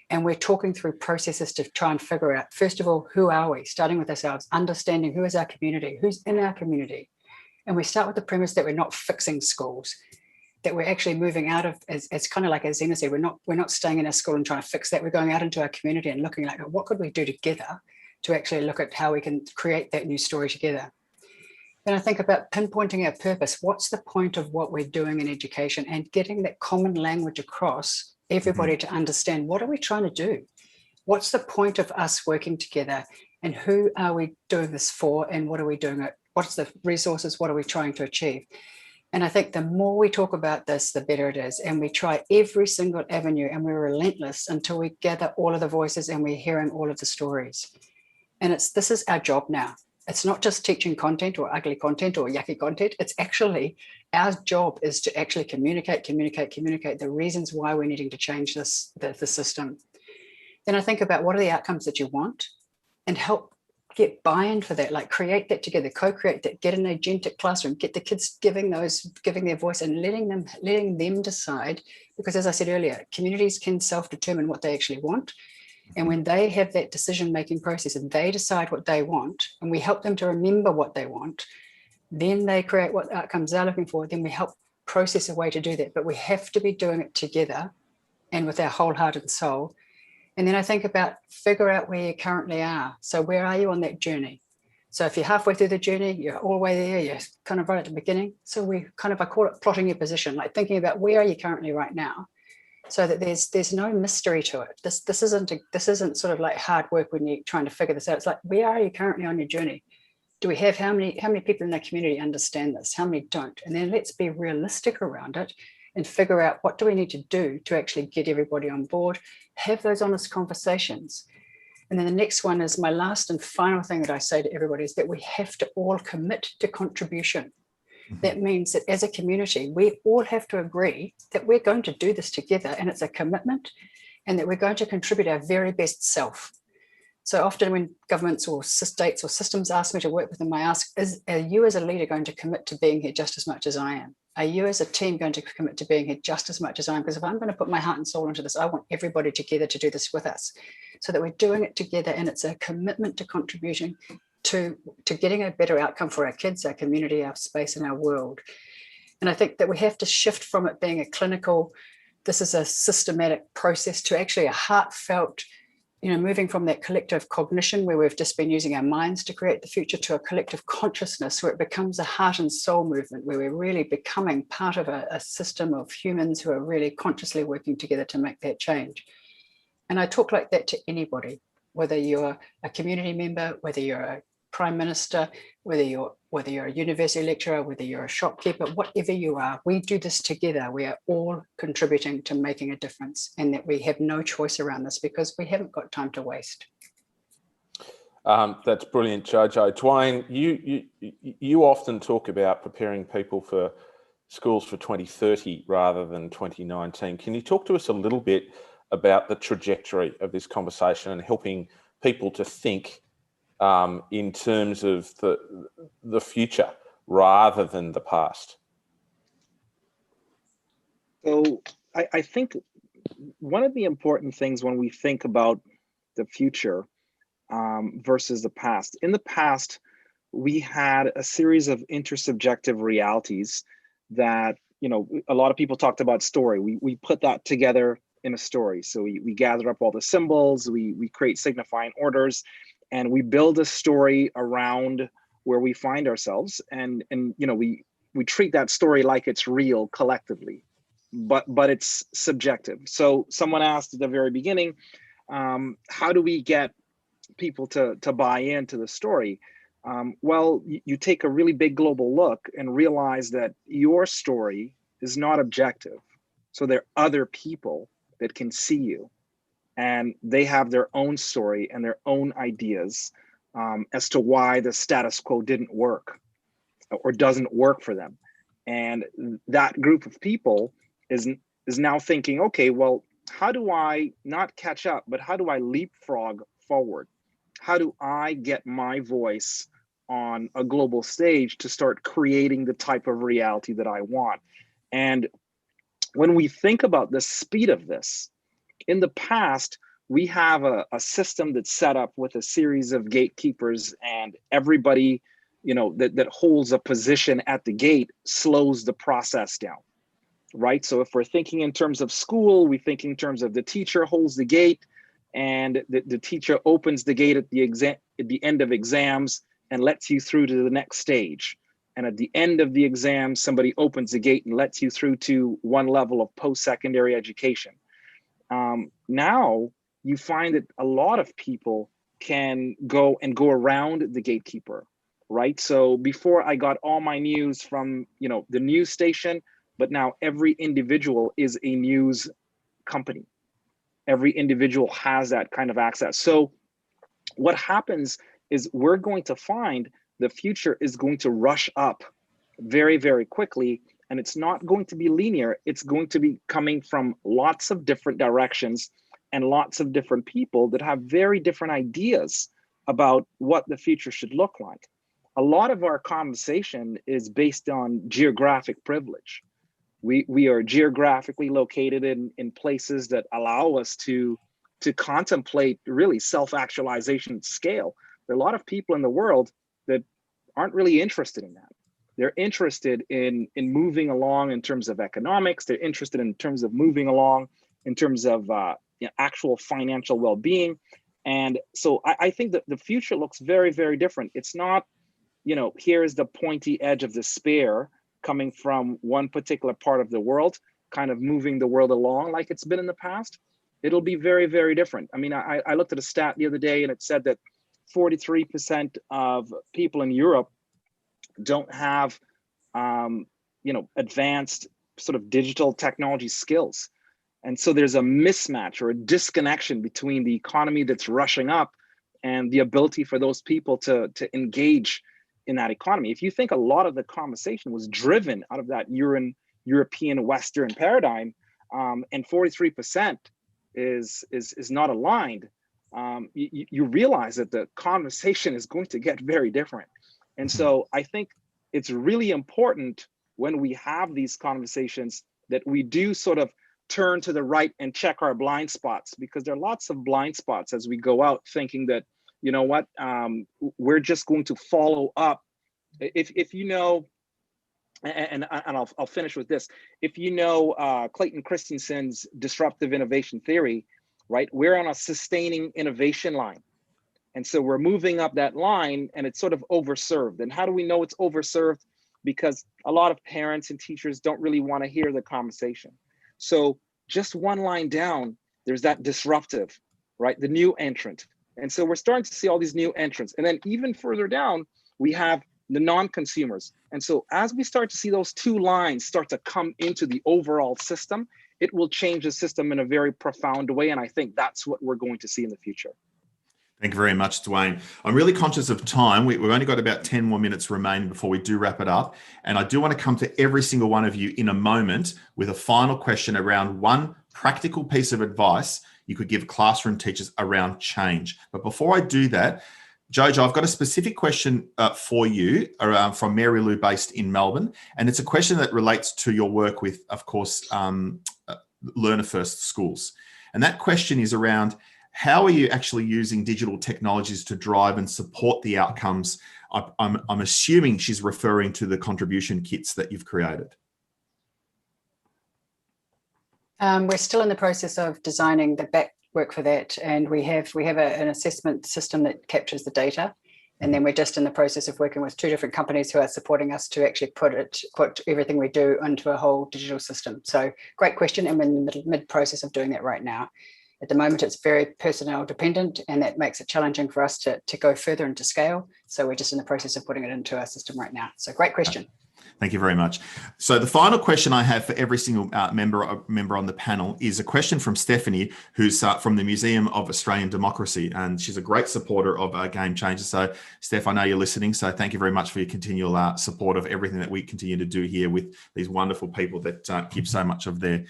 And we're talking through processes to try and figure out, first of all, who are we? Starting with ourselves, understanding who is our community, who's in our community. And we start with the premise that we're not fixing schools, that we're actually moving out of, it's kind of like as Zena said, we're not staying in our school and trying to fix that. We're going out into our community and looking like, what could we do together to actually look at how we can create that new story together. Then I think about pinpointing our purpose. What's the point of what we're doing in education, and getting that common language across everybody to understand, what are we trying to do? What's the point of us working together, and who are we doing this for, and what are we doing it? What's the resources? What are we trying to achieve? And I think the more we talk about this, the better it is. And we try every single avenue, and we're relentless until we gather all of the voices and we're hearing all of the stories. And this is our job now. It's not just teaching content or ugly content or yucky content. It's actually, our job is to actually communicate the reasons why we're needing to change the system. Then I think about, what are the outcomes that you want, and help get buy-in for that, like create that together, co-create that, get an agentic classroom, get the kids giving their voice, and letting them decide. Because as I said earlier, communities can self-determine what they actually want. And when they have that decision-making process and they decide what they want, and we help them to remember what they want, then they create what outcomes they're looking for. Then we help process a way to do that. But we have to be doing it together and with our whole heart and soul. And then I think about, figure out where you currently are. So where are you on that journey? So if you're halfway through the journey, you're all the way there, you're kind of right at the beginning. So I call it plotting your position, like thinking about, where are you currently right now? So that there's no mystery to it. This isn't sort of like hard work when you're trying to figure this out. It's like, where are you currently on your journey? Do we have, how many people in the community understand this? How many don't? And then let's be realistic around it and figure out, what do we need to do to actually get everybody on board, have those honest conversations. And then the next one is my last and final thing that I say to everybody, is that we have to all commit to contribution. That means that as a community, we all have to agree that we're going to do this together, and it's a commitment, and that we're going to contribute our very best self. So often when governments or states or systems ask me to work with them, I ask, are you as a leader going to commit to being here just as much as I am? Are you as a team going to commit to being here just as much as I am? Because if I'm going to put my heart and soul into this, I want everybody together to do this with us, so that we're doing it together, and it's a commitment to contribution to getting a better outcome for our kids, our community, our space, and our world. And I think that we have to shift from it being a clinical, this is a systematic process, to actually a heartfelt, moving from that collective cognition where we've just been using our minds to create the future to a collective consciousness where it becomes a heart and soul movement, where we're really becoming part of a system of humans who are really consciously working together to make that change. And I talk like that to anybody, whether you're a community member, whether you're a prime minister, whether you're a university lecturer, whether you're a shopkeeper, whatever you are, we do this together. We are all contributing to making a difference, and that we have no choice around this because we haven't got time to waste. That's brilliant, Jojo. Dwayne, you often talk about preparing people for schools for 2030 rather than 2019. Can you talk to us a little bit about the trajectory of this conversation and helping people to think in terms of the future rather than the past? So I think one of the important things when we think about the future versus the past, in the past, we had a series of intersubjective realities that, a lot of people talked about story. We put that together in a story. So we gather up all the symbols, we create signifying orders, and we build a story around where we find ourselves. And we treat that story like it's real collectively, but it's subjective. So someone asked at the very beginning, how do we get people to buy into the story? Well, you take a really big global look and realize that your story is not objective. So there are other people that can see you, and they have their own story and their own ideas as to why the status quo didn't work or doesn't work for them. And that group of people is now thinking, okay, well, how do I not catch up, but how do I leapfrog forward? How do I get my voice on a global stage to start creating the type of reality that I want? And when we think about the speed of this, in the past, we have a system that's set up with a series of gatekeepers, and everybody, that holds a position at the gate slows the process down, right? So if we're thinking in terms of school, we think in terms of the teacher holds the gate, and the teacher opens the gate at the end of exams and lets you through to the next stage. And at the end of the exam, somebody opens the gate and lets you through to one level of post-secondary education. Now you find that a lot of people can go around the gatekeeper, right? So before I got all my news from, the news station, but now every individual is a news company. Every individual has that kind of access. So what happens is we're going to find the future is going to rush up very, very quickly. And it's not going to be linear. It's going to be coming from lots of different directions and lots of different people that have very different ideas about what the future should look like. A lot of our conversation is based on geographic privilege. We are geographically located in places that allow us to contemplate really self-actualization at scale. There are a lot of people in the world that aren't really interested in that. They're interested in moving along in terms of economics. They're interested in terms of moving along in terms of actual financial well-being. And so I think that the future looks very, very different. It's not, here's the pointy edge of the spear coming from one particular part of the world, kind of moving the world along like it's been in the past. It'll be very, very different. I mean, I looked at a stat the other day and it said that 43% of people in Europe don't have, advanced sort of digital technology skills. And so there's a mismatch or a disconnection between the economy that's rushing up and the ability for those people to engage in that economy. If you think a lot of the conversation was driven out of that European Western paradigm, and 43% is not aligned, you realize that the conversation is going to get very different. And so I think it's really important when we have these conversations that we do sort of turn to the right and check our blind spots, because there are lots of blind spots as we go out thinking that, we're just going to follow up. If you know, and I'll finish with this. If you know Clayton Christensen's disruptive innovation theory, right? We're on a sustaining innovation line. And so we're moving up that line and it's sort of overserved. And how do we know it's overserved? Because a lot of parents and teachers don't really want to hear the conversation. So just one line down, there's that disruptive, right? The new entrant. And so we're starting to see all these new entrants. And then even further down, we have the non-consumers. And so as we start to see those two lines start to come into the overall system, it will change the system in a very profound way. And I think that's what we're going to see in the future. Thank you very much, Dwayne. I'm really conscious of time. We've only got about 10 more minutes remaining before we do wrap it up. And I do want to come to every single one of you in a moment with a final question around one practical piece of advice you could give classroom teachers around change. But before I do that, Jojo, I've got a specific question for you from Mary Lou based in Melbourne. And it's a question that relates to your work with, of course, Learner First schools. And that question is around, how are you actually using digital technologies to drive and support the outcomes? I'm assuming she's referring to the contribution kits that you've created. We're still in the process of designing the back work for that, and we have an assessment system that captures the data, and then we're just in the process of working with two different companies who are supporting us to actually put everything we do into a whole digital system. So great question, and we're in the mid process of doing that right now. At the moment, it's very personnel dependent, and that makes it challenging for us to go further into scale. So we're just in the process of putting it into our system right now. So great question. Thank you very much. So the final question I have for every single member on the panel is a question from Stephanie, who's from the Museum of Australian Democracy, and she's a great supporter of Game Changers. So Steph, I know you're listening, so thank you very much for your continual support of everything that we continue to do here with these wonderful people that give so much of their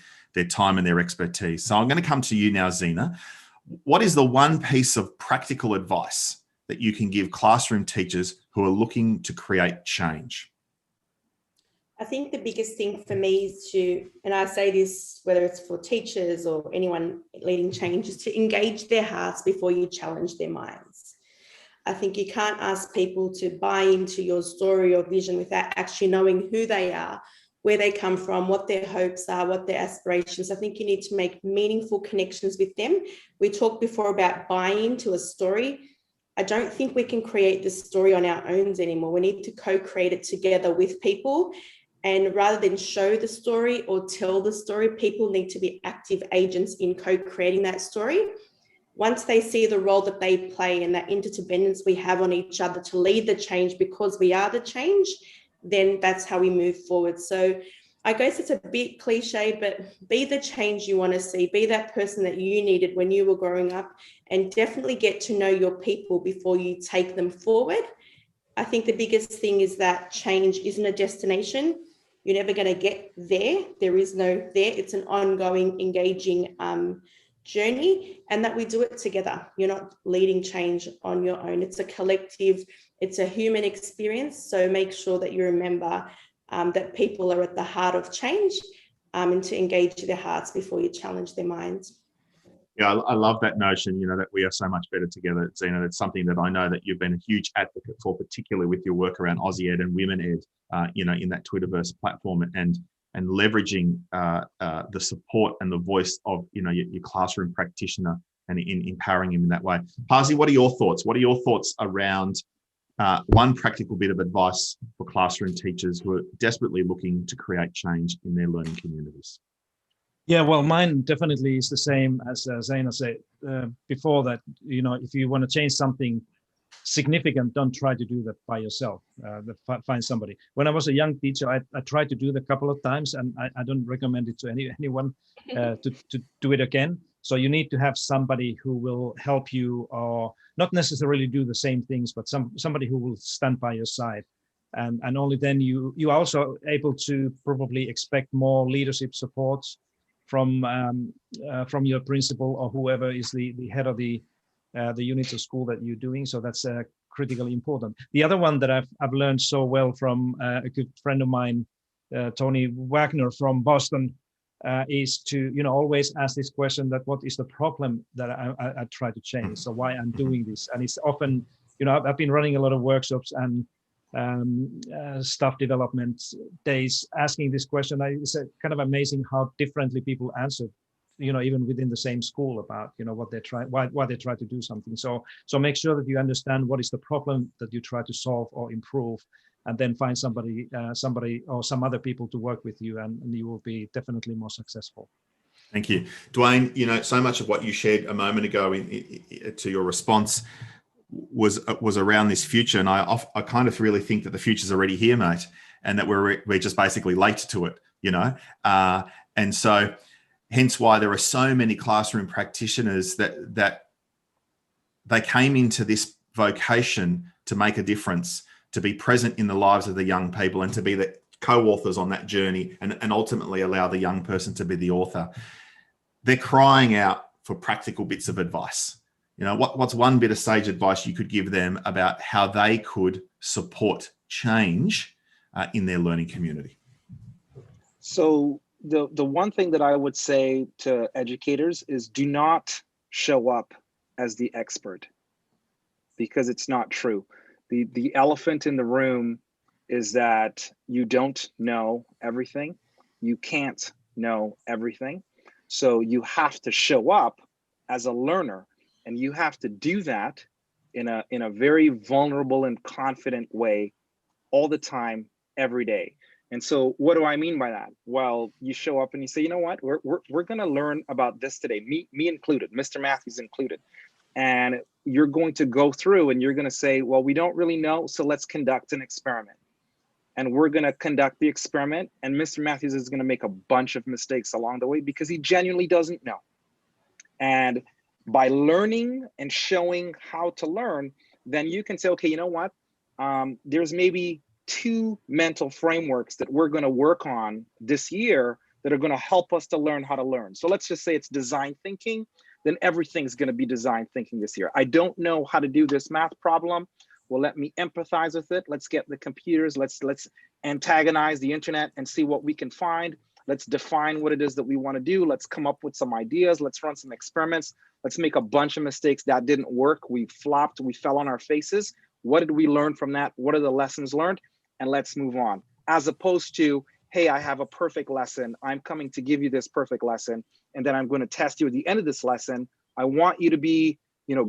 time and their expertise. So I'm going to come to you now, Zena. What is the one piece of practical advice that you can give classroom teachers who are looking to create change? I think the biggest thing for me is to, and I say this whether it's for teachers or anyone leading change, is to engage their hearts before you challenge their minds. I think you can't ask people to buy into your story or vision without actually knowing who they are, where they come from, what their hopes are, what their aspirations. I think you need to make meaningful connections with them. We talked before about buying into a story. I don't think we can create this story on our own anymore. We need to co-create it together with people. And rather than show the story or tell the story, people need to be active agents in co-creating that story. Once they see the role that they play and that interdependence we have on each other to lead the change because we are the change, then that's how we move forward. So I guess it's a bit cliche, but be the change you want to see, be that person that you needed when you were growing up, and definitely get to know your people before you take them forward. I think the biggest thing is that change isn't a destination. You're never going to get there. There is no there. It's an ongoing, engaging journey, and that we do it together. You're not leading change on your own. It's a collective, it's a human experience. So make sure that you remember that people are at the heart of change, and to engage their hearts before you challenge their minds. Yeah, I love that notion, that we are so much better together, Zena. It's something that I know that you've been a huge advocate for, particularly with your work around Aussie Ed and Women Ed, in that Twitterverse platform, and leveraging the support and the voice of, your classroom practitioner and in empowering him in that way. Pasi, what are your thoughts? What are your thoughts around one practical bit of advice for classroom teachers who are desperately looking to create change in their learning communities? Yeah, well, mine definitely is the same as Zena said before, that, if you want to change something significant, don't try to do that by yourself. Find somebody. When I was a young teacher, I tried to do that a couple of times, and I don't recommend it to anyone to do it again. So you need to have somebody who will help you, or not necessarily do the same things, but somebody who will stand by your side. And only then you are also able to probably expect more leadership support from your principal or whoever is the head of the units of school that you're doing. So that's critically important. The other one that I've learned so well from a good friend of mine, Tony Wagner from Boston, is to always ask this question: that what is the problem that I try to change? So why I'm doing this? And it's often, I've been running a lot of workshops and staff development days asking this question. It's kind of amazing how differently people answer even within the same school about, what they try, why they try to do something. So make sure that you understand what is the problem that you try to solve or improve, and then find somebody or some other people to work with you, and you will be definitely more successful. Thank you. Dwayne, so much of what you shared a moment ago to your response was around this future. And I kind of really think that the future's already here, mate, and that we're just basically late to it, and so hence why there are so many classroom practitioners that they came into this vocation to make a difference, to be present in the lives of the young people, and to be the co-authors on that journey, and ultimately allow the young person to be the author. They're crying out for practical bits of advice. What's one bit of sage advice you could give them about how they could support change in their learning community? So the one thing that I would say to educators is, do not show up as the expert, because it's not true. The elephant in the room is that you don't know everything. You can't know everything. So you have to show up as a learner, and you have to do that in a very vulnerable and confident way all the time, every day. And so what do I mean by that? Well, you show up and you say, you know what, we're going to learn about this today, me included, Mr. Matthews included. And you're going to go through and you're going to say, well, we don't really know, so let's conduct an experiment. And we're going to conduct the experiment, and Mr. Matthews is going to make a bunch of mistakes along the way because he genuinely doesn't know. And by learning and showing how to learn, then you can say, okay, you know what? There's maybe 2 mental frameworks that we're going to work on this year that are going to help us to learn how to learn. So let's just say it's design thinking, then everything's going to be design thinking this year. I don't know how to do this math problem. Well, let me empathize with it. Let's get the computers. Let's antagonize the internet and see what we can find. Let's define what it is that we want to do. Let's come up with some ideas. Let's run some experiments. Let's make a bunch of mistakes that didn't work. We flopped. We fell on our faces. What did we learn from that? What are the lessons learned? And let's move on. As opposed to, hey, I have a perfect lesson. I'm coming to give you this perfect lesson, and then I'm going to test you at the end of this lesson. I want you to be,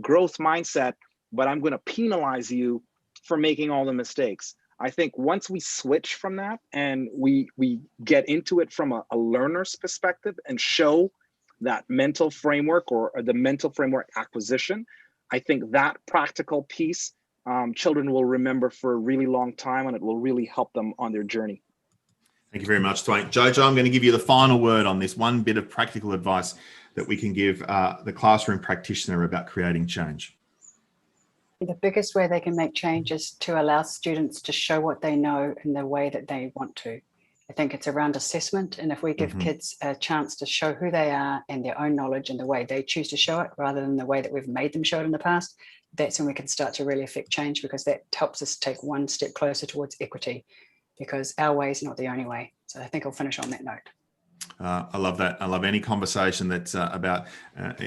growth mindset, but I'm going to penalize you for making all the mistakes. I think once we switch from that and we get into it from a learner's perspective and show that mental framework or the mental framework acquisition, I think that practical piece, children will remember for a really long time, and it will really help them on their journey. Thank you very much, Dwayne. Jojo, I'm going to give you the final word on this one bit of practical advice that we can give the classroom practitioner about creating change. The biggest way they can make change is to allow students to show what they know in the way that they want to. I think it's around assessment. And if we give kids a chance to show who they are and their own knowledge in the way they choose to show it, rather than the way that we've made them show it in the past, that's when we can start to really affect change, because that helps us take one step closer towards equity, because our way is not the only way. So I think I'll finish on that note. I love that. I love any conversation that's about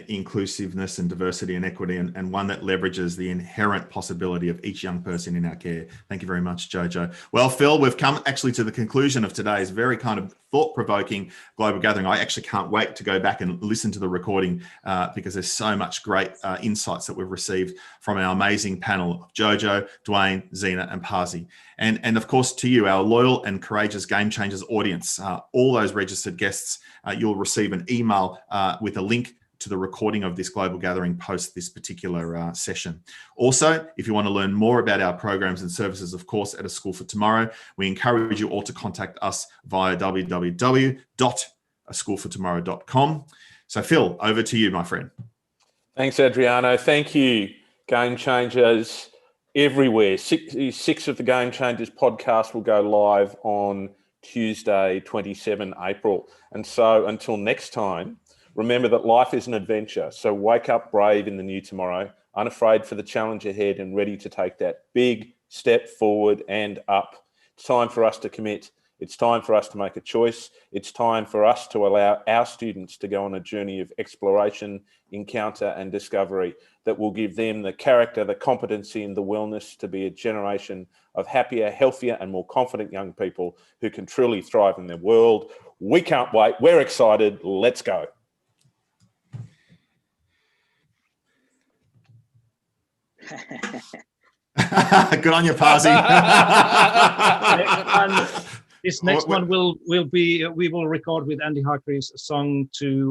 inclusiveness and diversity and equity, and one that leverages the inherent possibility of each young person in our care. Thank you very much, Jojo. Well, Phil, we've come actually to the conclusion of today's very kind of thought-provoking global gathering. I actually can't wait to go back and listen to the recording because there's so much great insights that we've received from our amazing panel of Jojo, Dwayne, Zena, and Pasi. And of course, to you, our loyal and courageous Game Changers audience, all those registered guests, you'll receive an email with a link to the recording of this global gathering post this particular session. Also, if you want to learn more about our programs and services, of course, at A School for Tomorrow, we encourage you all to contact us via www.aschoolfortomorrow.com. So Phil, over to you, my friend. Thanks, Adriano. Thank you, Game Changers everywhere. Six of the Game Changers podcast will go live on Tuesday, 27 April. And so until next time, remember that life is an adventure. So wake up brave in the new tomorrow, unafraid for the challenge ahead, and ready to take that big step forward and up. It's time for us to commit. It's time for us to make a choice. It's time for us to allow our students to go on a journey of exploration, encounter, and discovery that will give them the character, the competency, and the wellness to be a generation of happier, healthier, and more confident young people who can truly thrive in their world. We can't wait. We're excited. Let's go. Good on you, Pasi. This next one will be we will record with Andy Hargreaves a song to